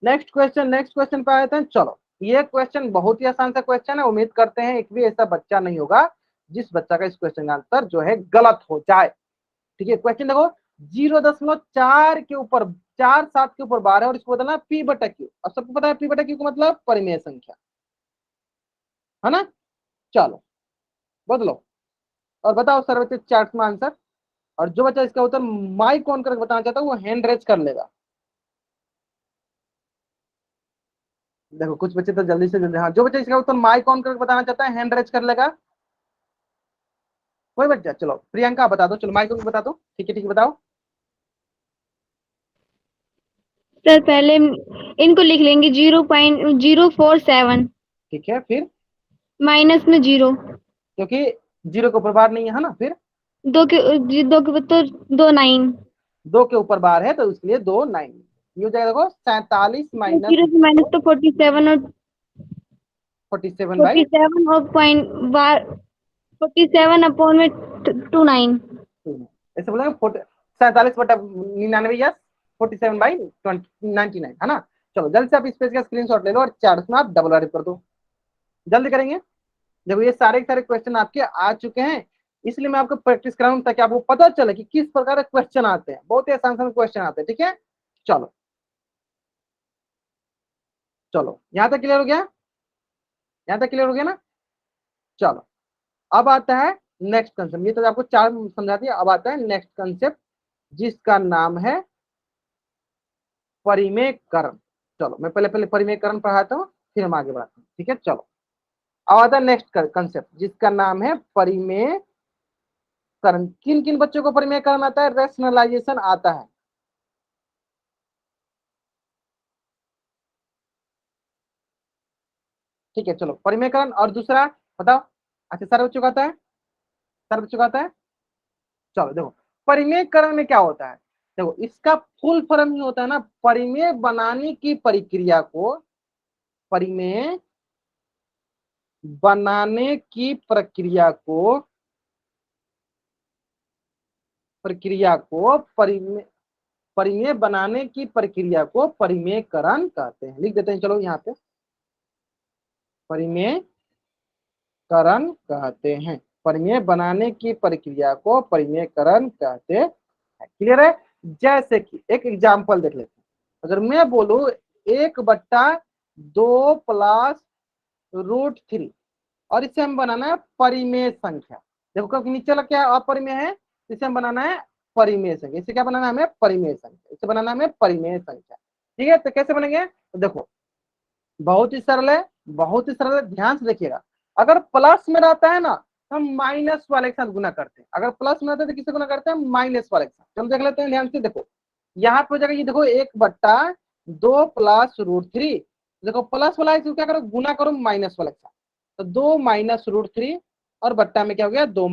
नेक्स्ट क्वेश्चन पे आते हैं। चलो ये क्वेश्चन बहुत ही आसान सा क्वेश्चन है, उम्मीद करते हैं एक भी ऐसा बच्चा नहीं होगा जिस बच्चा का इस क्वेश्चन का आंसर जो है गलत हो जाए, ठीक है। क्वेश्चन देखो 0.4 के ऊपर 4 7 के ऊपर 12 और इसको बदलना पी बटा क्यू, अब सबको पता है पी बटा क्यू का मतलब परिमेय संख्या, है ना। चलो बदलो और बताओ सर बच्चे चार्ट में आंसर, और जो बच्चा इसका उत्तर माइक ऑन करके बताना चाहता है वो हैंड रेज कर लेगा। देखो कुछ बच्चे तो जल्दी से जल्दी, हाँ जो बच्चा इसका उत्तर माइक ऑन करके बताना चाहता है हैंड रेज कर लेगा, कोई बच्चा। चलो प्रियंका बता दो, चलो माइक ऑन बता दो, ठीक है बताओ। सर पहले इनको लिख लेंगे 0.047, ठीक है फिर, माइनस में जीरो, क्योंकि जीरो के ऊपर बार नहीं है ना, फिर दो के तो दो नाइन, दो के ऊपर बार है तो इसलिए 2 9, ये हो जाएगा देखो 47 - जीरो से माइनस तो 47 और 47/, 47 और पॉइंट बार 47 अपॉन में 29। ऐसे बोलेंगे 47/99 या 47/99 है ना। चलो जल्द से आप इस पेज का स्क्रीनशॉट ले लो और चार्ट में आप डबल वाइड कर दो, जल्दी करेंगे। जब ये सारे के सारे क्वेश्चन आपके आ चुके हैं, इसलिए मैं आपको प्रैक्टिस कराऊं ताकि आपको पता चले कि किस प्रकार के क्वेश्चन आते हैं। बहुत ही आसान क्वेश्चन आते हैं, ठीक है। चलो चलो यहां तक क्लियर हो गया, यहां तक क्लियर हो गया ना। चलो अब आता है नेक्स्ट कंसेप्ट। ये तो आपको चार समझा दिया, अब आता है नेक्स्ट कंसेप्ट जिसका नाम है परिमेयकरण। चलो मैं पहले पहले परिमेयकरण पढ़ाता हूँ, फिर हम आगे बढ़ाते हैं, ठीक है। चलो अब आता है नेक्स्ट कंसेप्ट जिसका नाम है परिमेयकरण। किन किन बच्चों को परिमेयकरण आता है, रैशनलाइजेशन आता है। ठीक है, चलो परिमेयकरण और दूसरा बताओ। अच्छा सारे बच्चों का आता है, सारे बच्चों का आता है। चलो देखो परिमेयकरण में क्या होता है, देखो इसका फुल फॉर्म ही होता है ना, परिमेय बनाने की प्रक्रिया को, परिमेय बनाने की प्रक्रिया को परिमेय बनाने की प्रक्रिया को परिमेयकरण कहते हैं। लिख देते हैं चलो यहाँ पे, परिमेयकरण कहते हैं। परिमेय बनाने की प्रक्रिया को परिमेयकरण कहते हैं। क्लियर है। जैसे कि एक एग्जांपल देख लेते हैं। अगर मैं बोलूं 1/2 + √3 और इसे हम बनाना है परिमेय संख्या। देखो क्योंकि नीचे वाला क्या अपरिमेय है, इसे हम बनाना है परिमेय संख्या। इसे क्या बनाना है हमें, परिमेय संख्या। इसे बनाना है हमें परिमेय संख्या। ठीक है, तो कैसे बनेंगे, तो देखो बहुत ही सरल है, बहुत ही सरल है, ध्यान से देखिएगा। अगर प्लस में रहता है ना तो हम माइनस वाले के साथ गुना करते हैं। अगर प्लस में रहता है तो किससे गुना करते हैं, माइनस वाले के साथ। चलो देख लेते हैं ध्यान से। देखो यहाँ पे हो जाएगा, ये देखो 1/2 + √3। देखो प्लस वाला है क्या करो, गुना करो माइनस वाले के साथ, तो 2 - √3 और बट्टा में क्या हो गया 2 -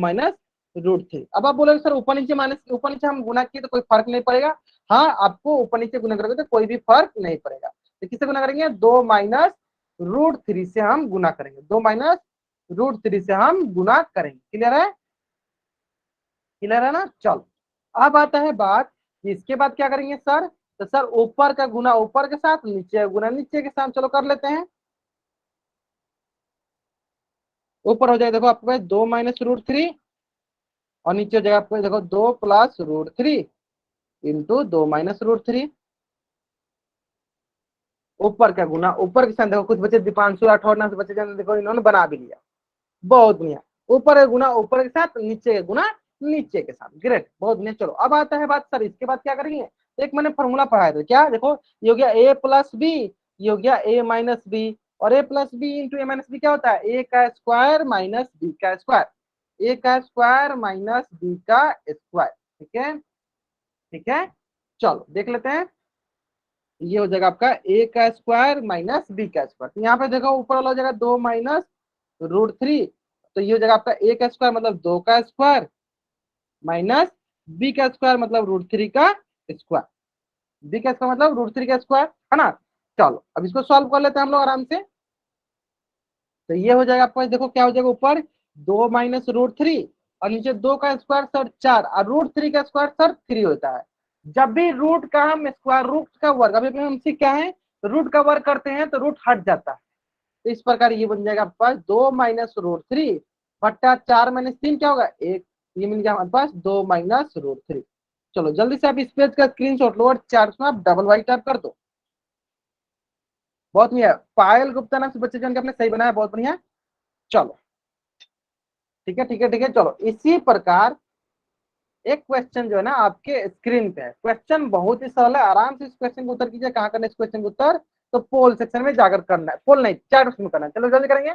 √3। अब आप बोलोगे सर ऊपर नीचे माइनस, ऊपर नीचे हम गुना किए तो कोई फर्क नहीं पड़ेगा। हाँ आपको ऊपर नीचे गुना करोगे तो कोई भी फर्क नहीं पड़ेगा। तो किससे गुना करेंगे, 2 - √3 से हम गुना करेंगे, 2 - √3 से हम गुना करेंगे। क्लियर है, क्लियर है ना। चलो अब आता है बात कि इसके बाद क्या करेंगे सर, तो सर ऊपर का गुना ऊपर के साथ, नीचे का गुना नीचे के साथ। चलो कर लेते हैं। ऊपर हो जाएगा देखो आपके पास 2 - √3 और नीचे हो जाएगा आपको देखो 2 + √3 इंटू 2 - √3। ऊपर का गुना ऊपर के साथ, देखो कुछ बच्चे दीपांशु राठौर नाम से बच्चे देखो इन्होंने बना भी लिया, बहुत बढ़िया। ऊपर का गुना ऊपर के साथ, नीचे का गुना नीचे के साथ, ग्रेट, बहुत बढ़िया। चलो अब आता है बात सर इसके बाद क्या करेंगे, एक मैंने फॉर्मूला पढ़ाया था, क्या देखो ये हो गया a + b, ये हो गया a - b, और a + b into a - b क्या होता है, a का स्क्वायर माइनस b का स्क्वायर, a का स्क्वायर माइनस b का स्क्वायर। ठीक है, ठीक है। चलो देख लेते हैं, ये हो जाएगा आपका a का स्क्वायर माइनस b का स्क्वायर। तो यहाँ पे देखो ऊपर वाला हो जाएगा 2 - √3, तो ये हो जाएगा आपका a का स्क्वायर मतलब 2 का स्क्वायर माइनस b का स्क्वायर मतलब √3 का स्क्वायर, b का स्क्वायर मतलब √3 का स्क्वायर, है ना। चलो अब इसको सॉल्व कर लेते हैं हम लोग आराम से। तो ये हो जाएगा आपका, देखो क्या हो जाएगा, ऊपर 2 - √3 और नीचे 2 का स्क्वायर सर 4 और √3 का स्क्वायर सर 3 होता है। जब भी रूट का हम स्क्वायर रूट का वर्ग, अभी हम सीख क्या है, रूट का वर्ग करते हैं तो रूट हट जाता है। तो इस प्रकार ये बन जाएगा आपके पास 2 - √3 बट्टा 4 - 3 क्या होगा 1, ये मिल गया हमारे पास 2 - √3। चलो जल्दी से आप इस पेज का स्क्रीनशॉट लो और चार्ट में आप डबल वाई टाइप कर दो। बहुत बढ़िया, पायल गुप्ता नाम से बच्चे जो आपने सही बनाया, बहुत बढ़िया। चलो ठीक है, ठीक है, ठीक है। चलो इसी प्रकार एक क्वेश्चन जो है ना आपके स्क्रीन पे है, क्वेश्चन बहुत ही सरल है, आराम से इस क्वेश्चन को उत्तर कीजिए। कहाँ करना है इस क्वेश्चन को उत्तर, तो पोल सेक्शन में जाकर करना है, पोल नहीं चैट में करना है। चलो जल्दी करेंगे।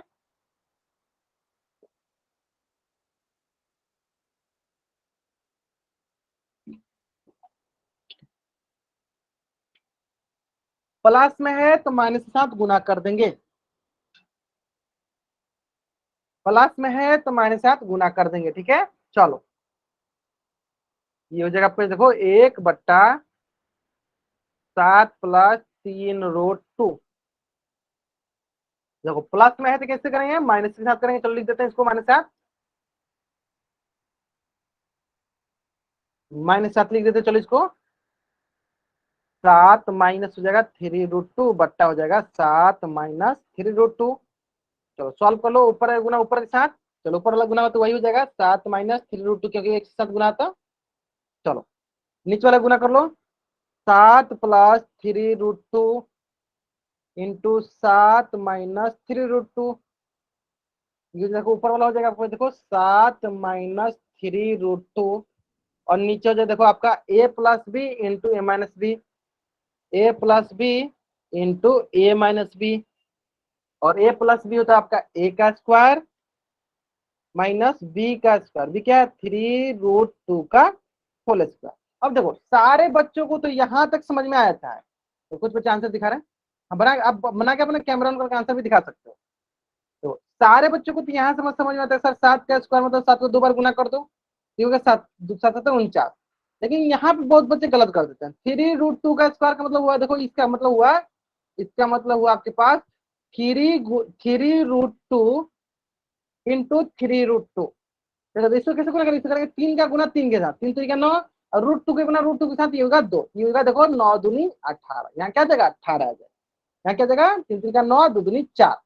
प्लस में है तो माइनस के साथ गुना कर देंगे, प्लस में है तो माइनस के साथ गुना कर देंगे, ठीक है। चलो ये हो जाएगा आपको देखो 1/7 + 3√2, देखो प्लस में है तो कैसे करेंगे, माइनस के साथ करेंगे। चलो लिख देते हैं इसको -7, -7 लिख देते हैं। चलो इसको 7 माइनस हो जाएगा 3√2 बट्टा हो जाएगा 7 माइनस 3√2। चलो सॉल्व कर लो, ऊपर है गुना ऊपर के साथ। चलो ऊपर वाला गुना हो तो वही हो जाएगा 7 माइनस 3√2, क्योंकि एक साथ गुना था। चलो नीचे वाला गुना कर लो, 7 प्लस 3√2 इंटू 7 माइनस 3√2। ये देखो ऊपर वाला हो जाएगा आपको, देखो 7 माइनस 3√2, और नीचे हो जाए देखो आपका a plus B into A minus B, a plus B into A minus B, और a प्लस बी होता है आपका a का स्क्वायर माइनस b का स्क्वायर। b क्या है 3√2 का होल स्क्वायर। अब देखो सारे बच्चों को तो यहां तक समझ में आया था, तो कुछ बच्चे आंसर दिखा रहे हैं। हम बना अब बना के अपने कैमरा ऑन करके आंसर भी दिखा सकते हो। तो सारे बच्चों को तो यहाँ समझ में आता है, सर 7 का स्क्वायर मतलब 7 को 2 बार गुना कर दो, ये होगा 7 7 49। लेकिन यहाँ पे बहुत बच्चे गलत कर देते हैं। 3√2 का स्क्वायर का मतलब हुआ, देखो इसका मतलब हुआ, इसका मतलब हुआ आपके पास 3√2 इंटू 3√2। देखो इसको कैसे गुना करेंगे, इसको करेंगे 3 का गुना 3 के साथ, 3 3 का 9, और √2 के गुना √2 के साथ ये होगा 2, ये होगा देखो 9 दूनी 18। यहाँ क्या जगह 18 आ जाए, यहाँ क्या जगह 3 3 का 9, 2 दूनी 4,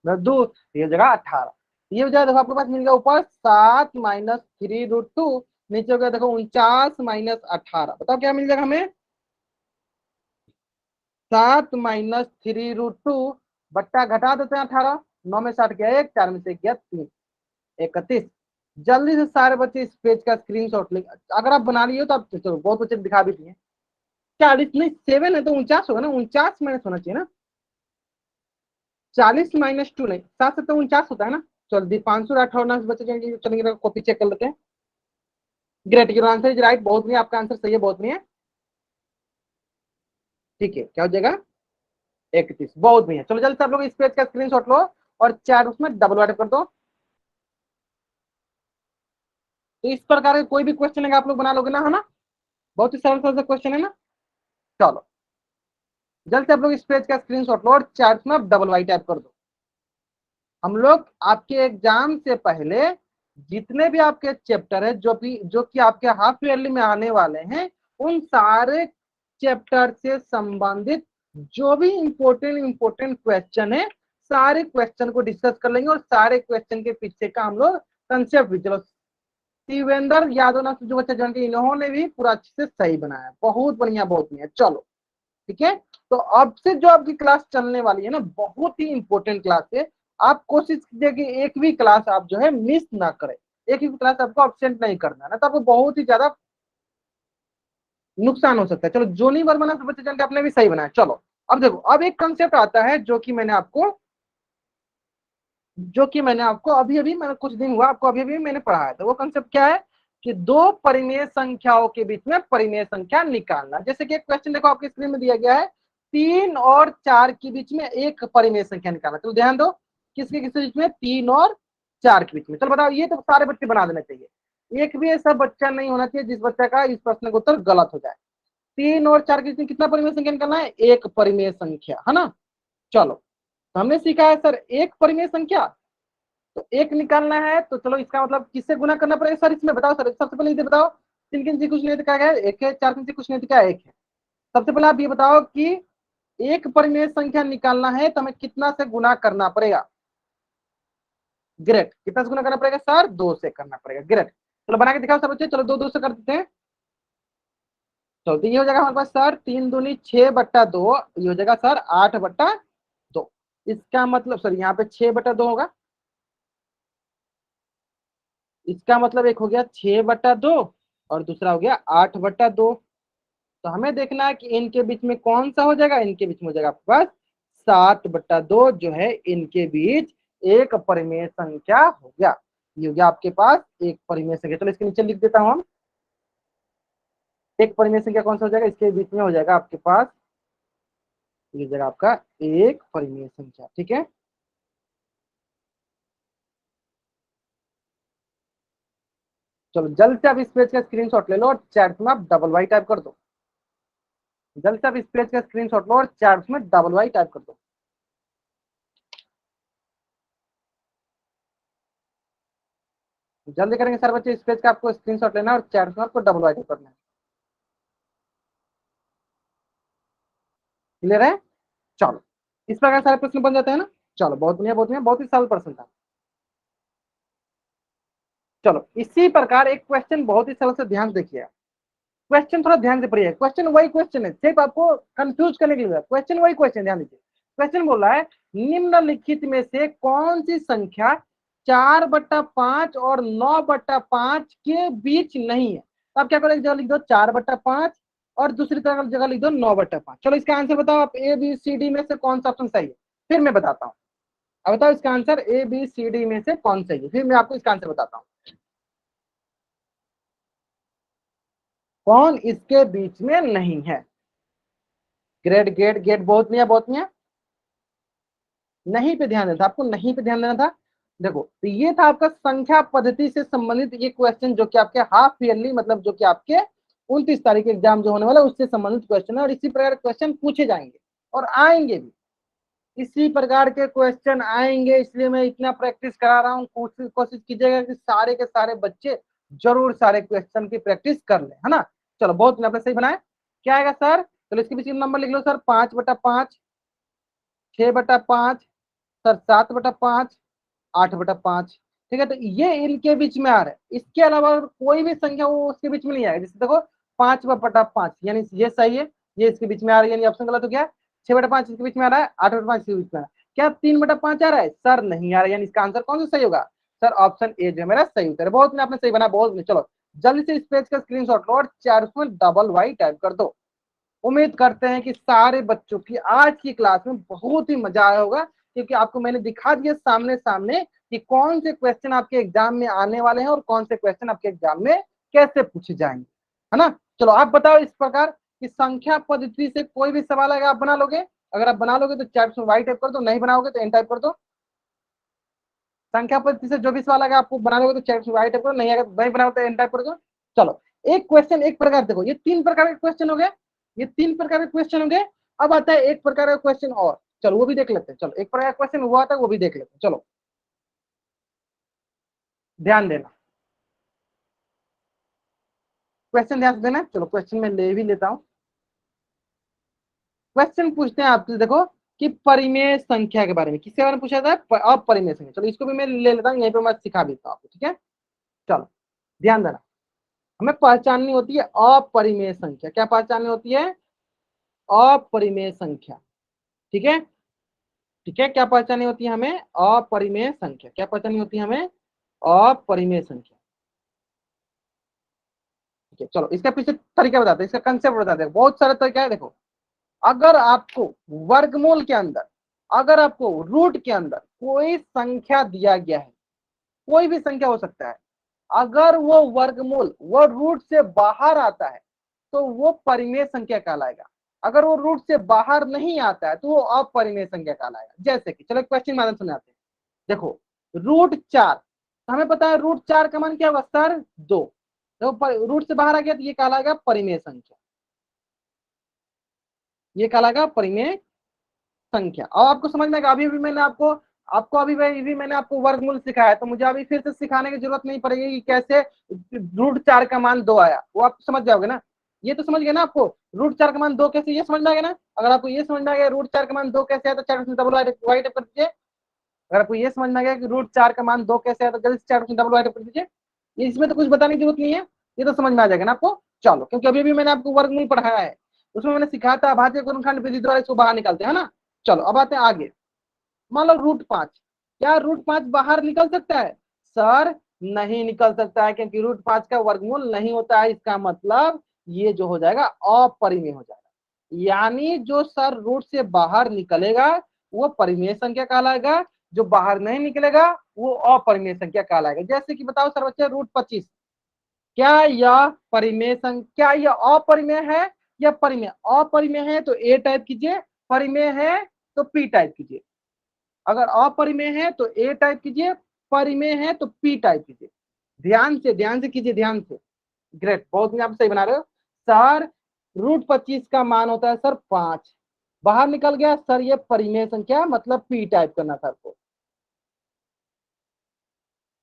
2, ये जगह 18। ये हो जाएगा देखो आपके पास मिल गया ऊपर 7 माइनस 3√2, नीचे हो गया देखो 49 माइनस 18। बताओ क्या मिल जाएगा हमें, 7 माइनस 3√2 बट्टा घटा देते हैं 18, 9 में 60 गया 1, 4 में से गया 3, 31। जल्दी से सारे बच्चे इस पेज का स्क्रीनशॉट ले, अगर आप बना लिए हो तो आप चलो बहुत बच्चे दिखा भी दिए। 40 नहीं 7 है तो 49 होगा ना, 49 माइनस होना चाहिए ना, 40 माइनस 2 नहीं, 7 से तो 49 होता है ना। चल दीपांशु राठौर नाम से बच्चे जाएंगे, चलेंगे कॉपी चेक कर लेते हैं। Great, your answer is right, बहुत नहीं, आपका आंसर सही है, बहुत नहीं है। ठीक है, क्या हो जाएगा 31, बहुत नहीं है। चलो जल्दी से आप लोग इस पेज का स्क्रीनशॉट लो और चार उसमें डबल वाइट कर दो। तो इस प्रकार के कोई भी क्वेश्चन है आप लोग बना लोगे ना, है ना, बहुत ही सरल सरल क्वेश्चन है ना। चलो जल्द से आप लोग इस पेज का स्क्रीनशॉट लो और चार्ट में डबल वाई टाइप कर दो। हम लोग आपके एग्जाम से पहले जितने भी आपके चैप्टर है जो कि आपके हाफ ईयरली में आने वाले हैं, उन सारे चैप्टर से संबंधित जो भी इंपोर्टेंट क्वेश्चन है, सारे क्वेश्चन को डिस्कस कर लेंगे, और सारे क्वेश्चन के पीछे का हम लोग कंसेप्ट भी, चलो शिवेंद्र यादव नाम से जो बच्चा ज्वाइन किया, इन्होंने भी पूरा अच्छे से सही बनाया, बहुत बढ़िया बहुत बढ़िया। चलो ठीक है, तो अब से जो आपकी क्लास चलने वाली है ना, बहुत ही इंपॉर्टेंट क्लास है। आप कोशिश कीजिए कि एक भी क्लास आप जो है मिस ना करें, एक भी क्लास आपको अब्सेंट नहीं करना है ना, तो आपको बहुत ही ज्यादा नुकसान हो सकता है। चलो जोनी वर्मा नाम से बच्चे जान के आपने भी सही बनाया। चलो अब देखो, अब एक कंसेप्ट आता है जो कि मैंने आपको अभी अभी मैंने कुछ दिन हुआ आपको अभी अभी मैंने पढ़ाया था। वो कंसेप्ट क्या है कि दो परिमेय संख्याओं के बीच में परिमेय संख्या निकालना। जैसे कि एक क्वेश्चन देखो आपके स्क्रीन में दिया गया है, 3 और 4 के बीच में एक परिमेय संख्या निकालना। तो ध्यान दो, किसके किसके बीच में, 3 और 4 के बीच में। चलो बताओ, ये तो सारे बच्चे बना देना चाहिए, एक भी ऐसा बच्चा नहीं होना चाहिए जिस बच्चा का इस प्रश्न का उत्तर गलत हो जाए। 3 और 4 के बीच में कितना परिमेय संख्या निकालना है, एक परिमेय संख्या, है ना। चलो तो हमने सीखा है सर एक परिमेय संख्या, तो एक निकालना है, तो चलो इसका मतलब किससे गुना करना पड़ेगा सर, इसमें बताओ सर, सबसे पहले ये बताओ, 3 किन से कुछ नहीं दिखा गया, एक है, 4 किन से कुछ नहीं दिखा, एक है। सबसे पहले आप ये बताओ कि एक परिमेय संख्या निकालना है तो हमें कितना से गुना करना पड़ेगा। ग्रेट, कितना से गुना करना पड़ेगा सर, 2 से करना पड़ेगा। ग्रेट, चलो बना के दिखाओ सब बच्चे, चलो 2 2 से कर देते हैं। चलो तो ये हो जाएगा हमारे पास सर 3 दूनी 6/2, ये हो जाएगा सर 8/2। इसका मतलब सर यहाँ पे 6/2 होगा, इसका मतलब एक हो गया 6/2 और दूसरा हो गया 8/2। तो हमें देखना है कि इनके बीच में कौन सा हो जाएगा, इनके बीच में हो जाएगा आपके पास 7/2, जो है इनके बीच एक परिमेय संख्या हो गया। ये हो गया आपके पास एक परिमेय संख्या। चलो इसके नीचे लिख देता हूं हम, एक परिमेय संख्या कौन सा हो जाएगा, इसके बीच में हो जाएगा आपके पास, ये हो जाएगा आपका एक परिमेय संख्या। ठीक है, चलो जल्द से आप इस पेज का स्क्रीनशॉट ले लो और चैट में आप डबल वाई टाइप कर दो। जल्द से आप इस पेज का स्क्रीनशॉट लो और चैट में डबल वाई टाइप कर दो। जल्दी करेंगे सर बच्चे, इस पेज का आपको स्क्रीनशॉट लेना है और चैट में आपको डबल वाइट करना है। क्लियर है? चलो इस प्रकार सारे प्रश्न बन जाते हैं ना। चलो बहुत बढ़िया बहुत बढ़िया, बहुत ही सरल प्रश्न था। चलो इसी प्रकार एक क्वेश्चन बहुत ही सरल से ध्यान से देखिए। क्वेश्चन थोड़ा ध्यान से पढ़िए, क्वेश्चन वही क्वेश्चन है, सिर्फ आपको कंफ्यूज करने के लिए क्वेश्चन वही क्वेश्चन, ध्यान दीजिए। क्वेश्चन बोल रहा है निम्नलिखित में से कौन सी संख्या 4/5 और 9/5 के बीच नहीं है। तो आप क्या करो, एक जगह लिख दो 4/5 और दूसरी तरह जगह लिख दो 9/5। चलो इसका आंसर बताओ आप, ए बी सी डी में से कौन सा ऑप्शन सही है, फिर मैं बताता हूँ। अब बताओ इसका answer A B C D में से कौन सही है, फिर मैं आपको इसका आंसर बताता हूँ। कौन इसके बीच में नहीं है? ग्रेट ग्रेट ग्रेट, बहुत नहीं है बहुत नहीं है। नहीं पे ध्यान देना था आपको, नहीं पे ध्यान देना था। देखो तो ये था आपका संख्या पद्धति से संबंधित ये क्वेश्चन, जो कि आपके हाफ ईयरली मतलब जो कि आपके 29 तारीख एग्जाम जो होने वाला है उससे संबंधित क्वेश्चन है, और इसी प्रकार क्वेश्चन पूछे जाएंगे और आएंगे भी, इसी प्रकार के क्वेश्चन आएंगे। इसलिए मैं इतना प्रैक्टिस करा रहा हूँ, कोशिश कीजिएगा कि सारे के सारे बच्चे जरूर सारे क्वेश्चन की प्रैक्टिस कर ले, है ना। चलो बहुत आपने सही बनाया। क्या आएगा सर? चलो इसके पीछे नंबर लिख लो सर, 5/5, 6/5, सर 7/5, 8/5। ठीक है, तो ये इनके बीच में आ रहा है, इसके अलावा कोई भी संख्या वो उसके बीच में नहीं आएगा। जैसे देखो 5/5 यानी ये सही है, ये इसके बीच में आ रही है, यानी ऑप्शन गलत हो गया। 6/5 इसके बीच में आ रहा है, 8/5 इसके बीच में आ रहा है। क्या 3/5 आ रहा है? सर नहीं आ रहा है, यानी इसका आंसर कौन सा सही होगा? सर ऑप्शन ए जो मेरा सही उत्तर है। बहुत आपने सही बना, बहुत। चलो जल्दी से इस पेज का स्क्रीनशॉट लो और चैट में डबल वाई टाइप कर दो। उम्मीद करते हैं कि सारे बच्चों की आज की क्लास में बहुत ही मजा आया होगा, क्योंकि आपको मैंने दिखा दिया सामने सामने कि कौन से क्वेश्चन आपके एग्जाम में आने वाले हैं और कौन से क्वेश्चन आपके एग्जाम में कैसे पूछे जाएंगे, है ना। चलो आप बताओ इस प्रकार कि संख्या पद्धति से कोई भी सवाल अगर आप बना लोगे, अगर आप बना लोगे तो चैट में वाई टाइप कर दो, नहीं बनाओगे तो एन टाइप कर दो। संख्या पद्धति से जो भी सवाल अगर आपको बना लोगे तो चैट में वाई टाइप करो, नहीं अगर नहीं बनाओगे तो एन टाइप कर दो। चलो एक क्वेश्चन एक प्रकार, देखो ये 3 प्रकार के क्वेश्चन हो गए, ये 3 प्रकार के क्वेश्चन हो गए। अब आता है एक प्रकार का क्वेश्चन और, चलो वो भी देख लेते हैं। चलो एक प्रकार का क्वेश्चन हुआ था वो भी देख लेते हैं। चलो ध्यान देना, क्वेश्चन ध्यान से देना। चलो क्वेश्चन में ले भी लेता हूं। क्वेश्चन पूछते हैं आपसे, देखो कि परिमेय संख्या के बारे में, किसके बारे में पूछा था? अपरिमेय संख्या। चलो इसको भी मैं ले लेता हूँ, यहीं पे मैं सिखा देता हूँ आपको, ठीक है। चलो ध्यान देना, हमें पहचाननी होती है अपरिमेय संख्या। क्या पहचाननी होती है? अपरिमेय संख्या। ठीक है, ठीक है। क्या पहचाननी होती है हमें? अपरिमेय संख्या। क्या पहचाननी होती है हमें? अपरिमेय संख्या। ठीक है, चलो इसका पीछे तरीका बताते हैं, इसका कंसेप्ट बताते हैं। बहुत सारे तरीका है। देखो अगर आपको वर्गमूल के अंदर, अगर आपको रूट के अंदर कोई संख्या दिया गया है, कोई भी संख्या हो सकता है, अगर वो वर्गमूल वो रूट से बाहर आता है तो वो परिमेय संख्या कहलाएगा। अगर वो रूट से बाहर नहीं आता है तो वो अपरिमेय संख्या कहलाएगा। जैसे कि चलो क्वेश्चन माध्यम सुनाते हैं। देखो √4, हमें पता है √4 का मान क्या होगा सर? 2। तो रूट से बाहर आ गया तो ये कहलाएगा परिमेय संख्या, ये कहलाएगा परिमेय संख्या। और आपको समझ में आएगा। अभी भी मैंने आपको आपको अभी भी मैंने आपको वर्गमूल सिखाया, तो मुझे अभी फिर से सिखाने की जरूरत नहीं पड़ेगी कि कैसे √4 का मान 2 आया, वो आप समझ जाओगे ना। ये तो समझ गए ना आपको, √4 का मान 2 कैसे, ये समझ में आ गया ना। अगर आपको ये समझ में आ गया √4 का मान 2 कैसे है तो चैट में डबल वाई टाइप कर दीजिए। अगर आपको ये समझ में आ गया कि √4 का मान 2 कैसे है तो जल्दी से चैट में डबल वाई टाइप कर दीजिए। इसमें तो कुछ बताने की जरूरत नहीं है, ये तो समझ में आ जाएगा ना आपको। चलो क्योंकि अभी भी मैंने आपको वर्गमूल पढ़ाया है, उसमें मैंने सिखाया था भाज्य गुणनखंड विधि द्वारा इसको बाहर निकालते हैं ना। चलो अब आते हैं आगे। मान लो √5, क्या √5 बाहर निकल सकता है? सर नहीं निकल सकता है, क्योंकि √5 का वर्गमूल नहीं होता है। इसका मतलब ये जो हो जाएगा अपरिमेय हो जाएगा, यानी जो सर रूट से बाहर निकलेगा वो परिमेय संख्या कहलाएगा, जो बाहर नहीं निकलेगा वो अपरिमेय संख्या कहलाएगा। जैसे कि बताओ सर बच्चे √25, क्या यह परिमेय संख्या, यह अपरिमेय है या परिमेय? अपरिमेय है तो ए टाइप कीजिए, परिमेय है तो पी टाइप कीजिए। अगर अपरिमेय है तो ए टाइप कीजिए, परिमेय है तो पी टाइप कीजिए। ध्यान से कीजिए, ध्यान से। ग्रेट, बहुत आप सही बना रहे हो सर। √25 का मान होता है सर 5, बाहर निकल गया सर, ये परिमेय संख्या मतलब पी टाइप करना था आपको।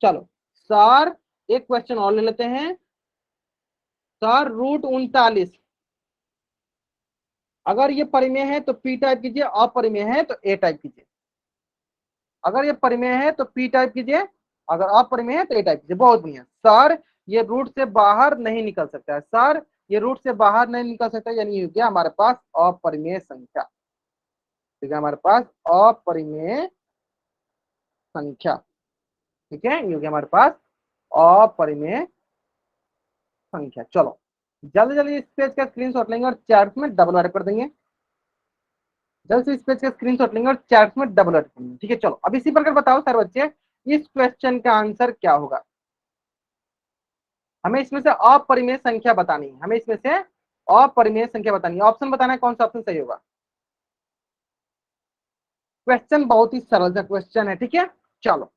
चलो सर एक क्वेश्चन और ले लेते हैं सर, √39 अगर ये परिमेय है तो पी टाइप कीजिए, अपरिमेय है तो ए टाइप कीजिए। अगर ये परिमेय है तो पी टाइप कीजिए, अगर अपरिमेय है तो ए टाइप कीजिए। बहुत बढ़िया सर, ये रूट से बाहर नहीं निकल सकता है सर, ये रूट से बाहर नहीं निकल सकता, यानी ये हो गया हमारे पास अपरिमेय संख्या। ठीक है, हमारे पास अपरिमेय संख्या। ठीक है, ये हो गया हमारे पास अपरिमेय संख्या। चलो जल्दी जल्दी इस पेज का स्क्रीनशॉट लेंगे और चैट में डबल वाइट कर देंगे। जल्द से इस पेज का स्क्रीनशॉट लेंगे और चैट में डबल वाइट करेंगे। ठीक है, चलो अब इसी प्रकार बताओ सर बच्चे, इस क्वेश्चन का आंसर क्या होगा। हमें इसमें से अपरिमेय संख्या बतानी है, हमें इसमें से अपरिमेय संख्या बतानी है। ऑप्शन बताना है कौन सा ऑप्शन सही होगा। क्वेश्चन बहुत ही सरल सा क्वेश्चन है। ठीक है, चलो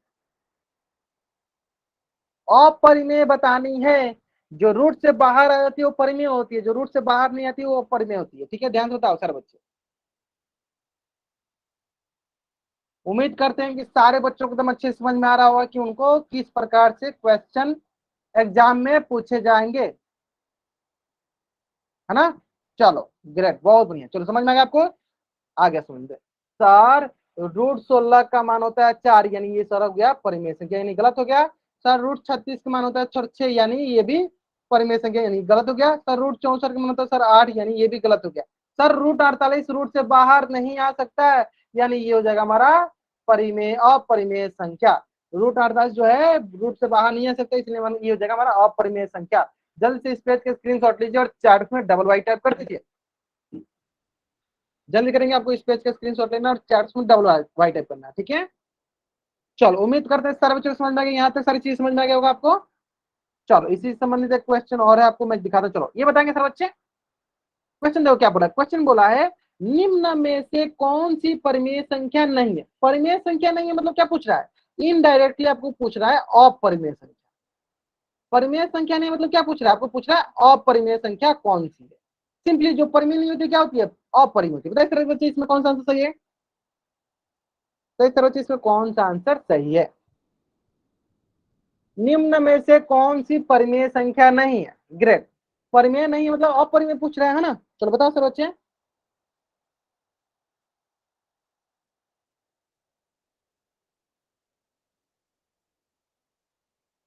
अपरिमेय बतानी है, जो रूट से बाहर आ जाती है वो परिमेय होती है, जो रूट से बाहर नहीं आती वो अपरिमेय होती है। ठीक है, ध्यान से बताओ सर बच्चे। उम्मीद करते हैं कि सारे बच्चों को एकदम अच्छे समझ में आ रहा होगा कि उनको किस प्रकार से क्वेश्चन एग्जाम में पूछे जाएंगे, है ना। चलो ग्रेट, बहुत बढ़िया। चलो समझ में आ गया आपको, आगे समझ सर, √16 का मान होता है 4, यानी ये सर हो गया परिमेय संख्या, यानी गलत हो गया। सर √36 का मान होता है 6, यानी ये भी परिमेय संख्या, यानी गलत हो गया। सर √64 का मान होता है सर 8, यानी ये भी गलत हो गया। सर √48 रूट से बाहर नहीं आ सकता है, यानी ये हो जाएगा हमारा परिमेय अपरिमेय संख्या। √48 जो है रूट से बाहर नहीं आ सकता, इसलिए ये हो जाएगा हमारा अपरिमेय संख्या। जल्द से इस पेज के स्क्रीनशॉट लीजिए और चार्ट में डबल वाई टाइप कर दीजिए। जल्दी करेंगे, आपको इस पेज का स्क्रीनशॉट लेना और चैट्स में डबल वाई टाइप करना है। ठीक है, चलो उम्मीद करते हैं सारे बच्चों को समझ में आ गया, यहाँ तक सारी चीज समझ में आ गया होगा आपको। चलो इसी से संबंधित एक क्वेश्चन और है, आपको मैं दिखाता। चलो ये बताएंगे सर बच्चे, क्वेश्चन देखो क्या बोला। क्वेश्चन बोला है निम्न में से कौन सी परिमेय संख्या नहीं है। परिमेय संख्या नहीं है मतलब क्या पूछ रहा है, इनडायरेक्टली आपको पूछ रहा है अपरिमेय संख्या। परिमेय संख्या नहीं मतलब क्या पूछ रहा है, आपको पूछ रहा है अपरिमेय संख्या कौन सी है। सिंपली जो परिमेय नहीं होती क्या होती है, अपरिमेय होती है। बताइए सर बच्चे इसमें कौन सा आंसर सही है, तो इस तरह से इसमें कौन सा आंसर सही है। निम्न में से कौन सी परिमेय संख्या नहीं है। ग्रेट, परिमेय नहीं मतलब अपरिमेय पूछ रहे हैं ना। चलो बताओ सर बच्चे।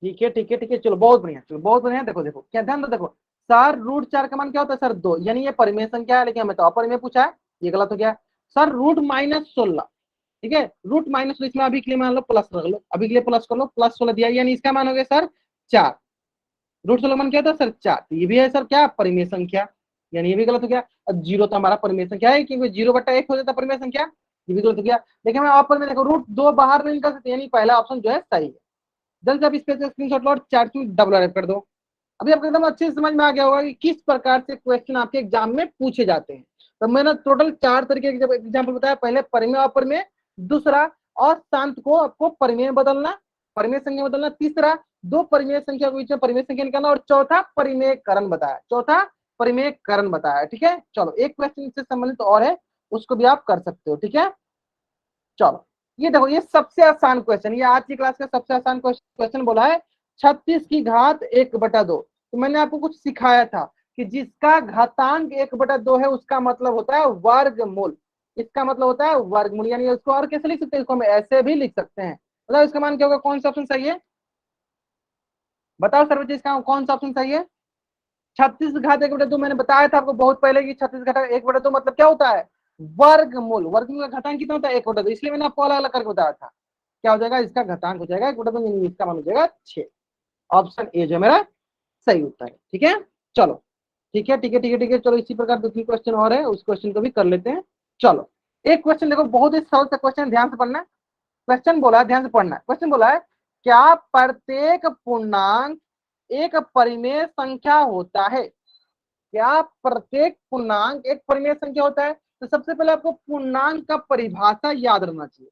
ठीक है ठीक है ठीक है, चलो बहुत बढ़िया, चलो बहुत बढ़िया। देखो देखो क्या ध्यान दो, देखो सर √4 का मान क्या होता है सर 2, यानी ये परिमेय संख्या है, लेकिन हमें तो अपरिमेय पूछा है, ये गलत हो गया। सर √-16, ठीक है, √-, इसमें अभी के लिए मान लो प्लस रख लो, अभी के लिए प्लस कर लो, +16 दिया, यानी इसका मान हो गया सर 4। √16 मान क्या था सर 4, तो ये भी है सर क्या परिमेय संख्या, यानी ये भी गलत हो गया। अब 0 तो हमारा परिमेय संख्या है, क्योंकि 0/1 हो जाता परिमेय संख्या, ये भी गलत हो गया। लेकिन हमें अपरिमेय देखो √2 बाहर नहीं निकल सकते, यानी पहला ऑप्शन जो है सही है। जल्द से आप इस पेज का स्क्रीनशॉट लो और चार्ट में डबल रैप कर दो। अभी आपको एकदम अच्छे से समझ में आ गया होगा कि किस प्रकार से क्वेश्चन आपके एग्जाम में पूछे जाते हैं। तो मैंने टोटल 4 तरीके के एग्जाम्पल बताया, पहले परिमेय अपरिमेय, दूसरा अशांत को आपको परिमेय बदलना, परिमेय संख्या बदलना, तीसरा दो परिमेय संख्या के बीच में परिमेय संख्या निकालना, और चौथा परिमेय करण बताया, चौथा परिमेय करण बताया। ठीक है, चलो एक क्वेश्चन इससे संबंधित और है, उसको भी आप कर सकते हो। ठीक है, चलो ये देखो, ये सबसे आसान क्वेश्चन, ये आज की क्लास का सबसे आसान क्वेश्चन बोला है 36 की घात 1/2। तो मैंने आपको कुछ सिखाया था कि जिसका घातांक 1/2 है उसका मतलब होता है वर्गमूल, इसका मतलब होता है वर्गमूल, यानी उसको और कैसे लिख सकते हैं, इसको हम ऐसे भी लिख सकते हैं। मतलब इसका मान क्या होगा, कौन सा ऑप्शन सही है, बताओ सर बच्चे, इसका कौन सा ऑप्शन सही है। 36 घात 1/2 मैंने बताया था आपको बहुत पहले कि 36 घात 1/2 मतलब क्या होता है, वर्गमूल। वर्गमूल का घातांक कितना होता है 1/2, इसलिए मैंने आपको अलग अलग करके बताया था। क्या हो जाएगा, इसका घातांक हो जाएगा 1/2, यानी इसका मान हो जाएगा 6। ऑप्शन ए जो मेरा सही उत्तर है। ठीक है, चलो ठीक है ठीक है ठीक है ठीक है, चलो इसी प्रकार 2-3 क्वेश्चन और है, उस क्वेश्चन को भी कर लेते हैं। चलो एक क्वेश्चन देखो, बहुत ही सरल सा क्वेश्चन, ध्यान से पढ़ना। क्वेश्चन बोला है, ध्यान से पढ़ना है। क्वेश्चन बोला है क्या प्रत्येक पूर्णांक एक परिमेय संख्या होता है। क्या प्रत्येक पूर्णांक एक परिमेय संख्या होता है। तो सबसे पहले आपको पूर्णांक का परिभाषा याद रखना चाहिए।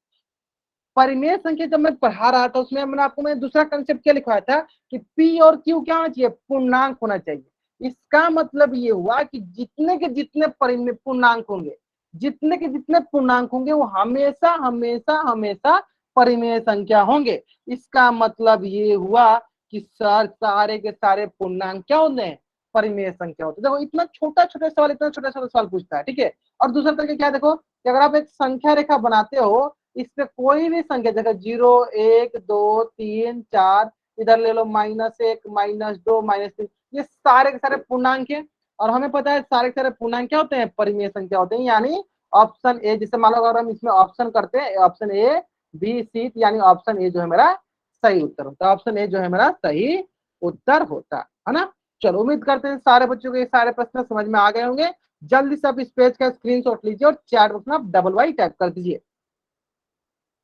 परिमेय संख्या जब मैं पढ़ा रहा था उसमें मैंने दूसरा कंसेप्ट क्या लिखवाया था कि पी और क्यू क्या होना चाहिए, पूर्णांक होना चाहिए। इसका मतलब ये हुआ कि जितने के जितने परिमेय पूर्णांक होंगे, जितने के जितने पूर्णांक होंगे वो हमेशा हमेशा हमेशा परिमेय संख्या होंगे। इसका मतलब ये हुआ कि सर सारे के सारे पूर्णांक क्या होते हैं, परिमेय संख्या होते हैं। देखो इतना छोटा छोटा सवाल, इतना छोटा छोटा सवाल पूछता है, ठीक है। और दूसरा तरीका क्या है, देखो कि अगर आप एक संख्या रेखा बनाते हो, इस पे कोई भी संख्या, जगह 0 1 2 3 4, इधर ले लो -1 -2 -3, ये सारे के सारे पूर्णांक है। और हमें पता है सारे के सारे पूर्णांक क्या होते हैं, परिमेय संख्या होते हैं। यानी ऑप्शन ए, जैसे मान लो अगर हम इसमें ऑप्शन करते हैं ऑप्शन ए बी सी, यानी ऑप्शन ए जो है मेरा सही उत्तर होता है। ऑप्शन ए जो है मेरा सही उत्तर होता है ना। चलो उम्मीद करते हैं सारे बच्चों को ये सारे प्रश्न समझ में आ गए होंगे। जल्दी से आप इस पेज का स्क्रीनशॉट लीजिए और चैट बॉक्स में आप डबल वाई टाइप कर दीजिए।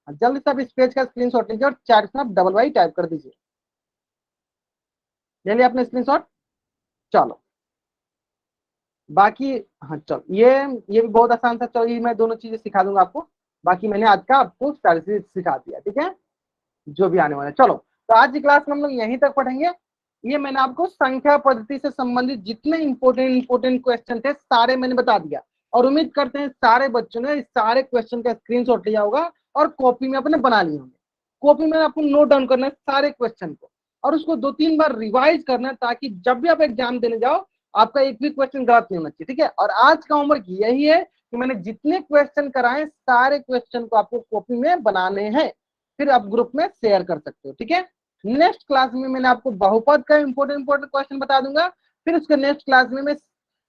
जल्दी से आप इस पेज का स्क्रीनशॉट लीजिए और चैट में आप डबल वाई टाइप कर दीजिए। ले लिया आपने स्क्रीनशॉट? चलो बाकी, हाँ चलो ये भी बहुत आसान था। चलो ये मैं दोनों चीजें सिखा दूंगा आपको। बाकी मैंने आज का आपको सारी चीज सिखा दिया, ठीक है, जो भी आने वाला है। चलो तो आज की क्लास में हम लोग यहीं तक पढ़ेंगे। ये मैंने आपको संख्या पद्धति से संबंधित जितने इंपोर्टेंट क्वेश्चन थे सारे मैंने बता दिया। और उम्मीद करते हैं सारे बच्चों ने इस सारे क्वेश्चन का स्क्रीनशॉट लिया होगा और कॉपी में अपने बना लिए होंगे। कॉपी में आपको नोट डाउन करना है सारे क्वेश्चन को, और उसको 2-3 बार रिवाइज करना है, ताकि जब भी आप एग्जाम देने जाओ आपका एक भी क्वेश्चन गलत नहीं होना चाहिए, ठीक है। और आज का होमवर्क यही है कि मैंने जितने क्वेश्चन कराए सारे क्वेश्चन को आपको कॉपी में बनाने हैं, फिर आप ग्रुप में शेयर कर सकते हो, ठीक है। नेक्स्ट क्लास में मैंने आपको बहुपद का इंपोर्टेंट क्वेश्चन बता दूंगा। फिर उसके नेक्स्ट क्लास में मैं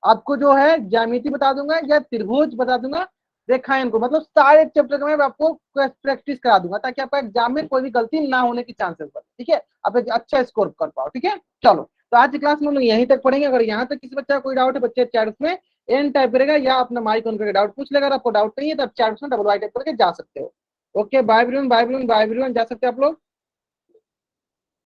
आपको जो है ज्यामिति बता दूंगा या त्रिभुज बता दूंगा, रेखाएं को, मतलब सारे चैप्टर का मैं आपको प्रैक्टिस करा दूंगा, ताकि आपका एग्जाम में कोई भी गलती ना होने की चांसेस बढ़े, ठीक है, आप एक अच्छा स्कोर कर पाओ, ठीक है। चलो तो आज की क्लास में हम लोग यहीं तक पढ़ेंगे। अगर यहाँ तक किसी बच्चा कोई डाउट है, बच्चे चैट में एन टाइप करेगा या अपना माइक ऑन करके डाउट पूछ लेगा। अगर आपको डाउट नहीं है तो आप चैट में डबल वाई टाइप करके जा सकते हो। Okay bye everyone, bye everyone, bye everyone, जा सकते हैं आप लोग।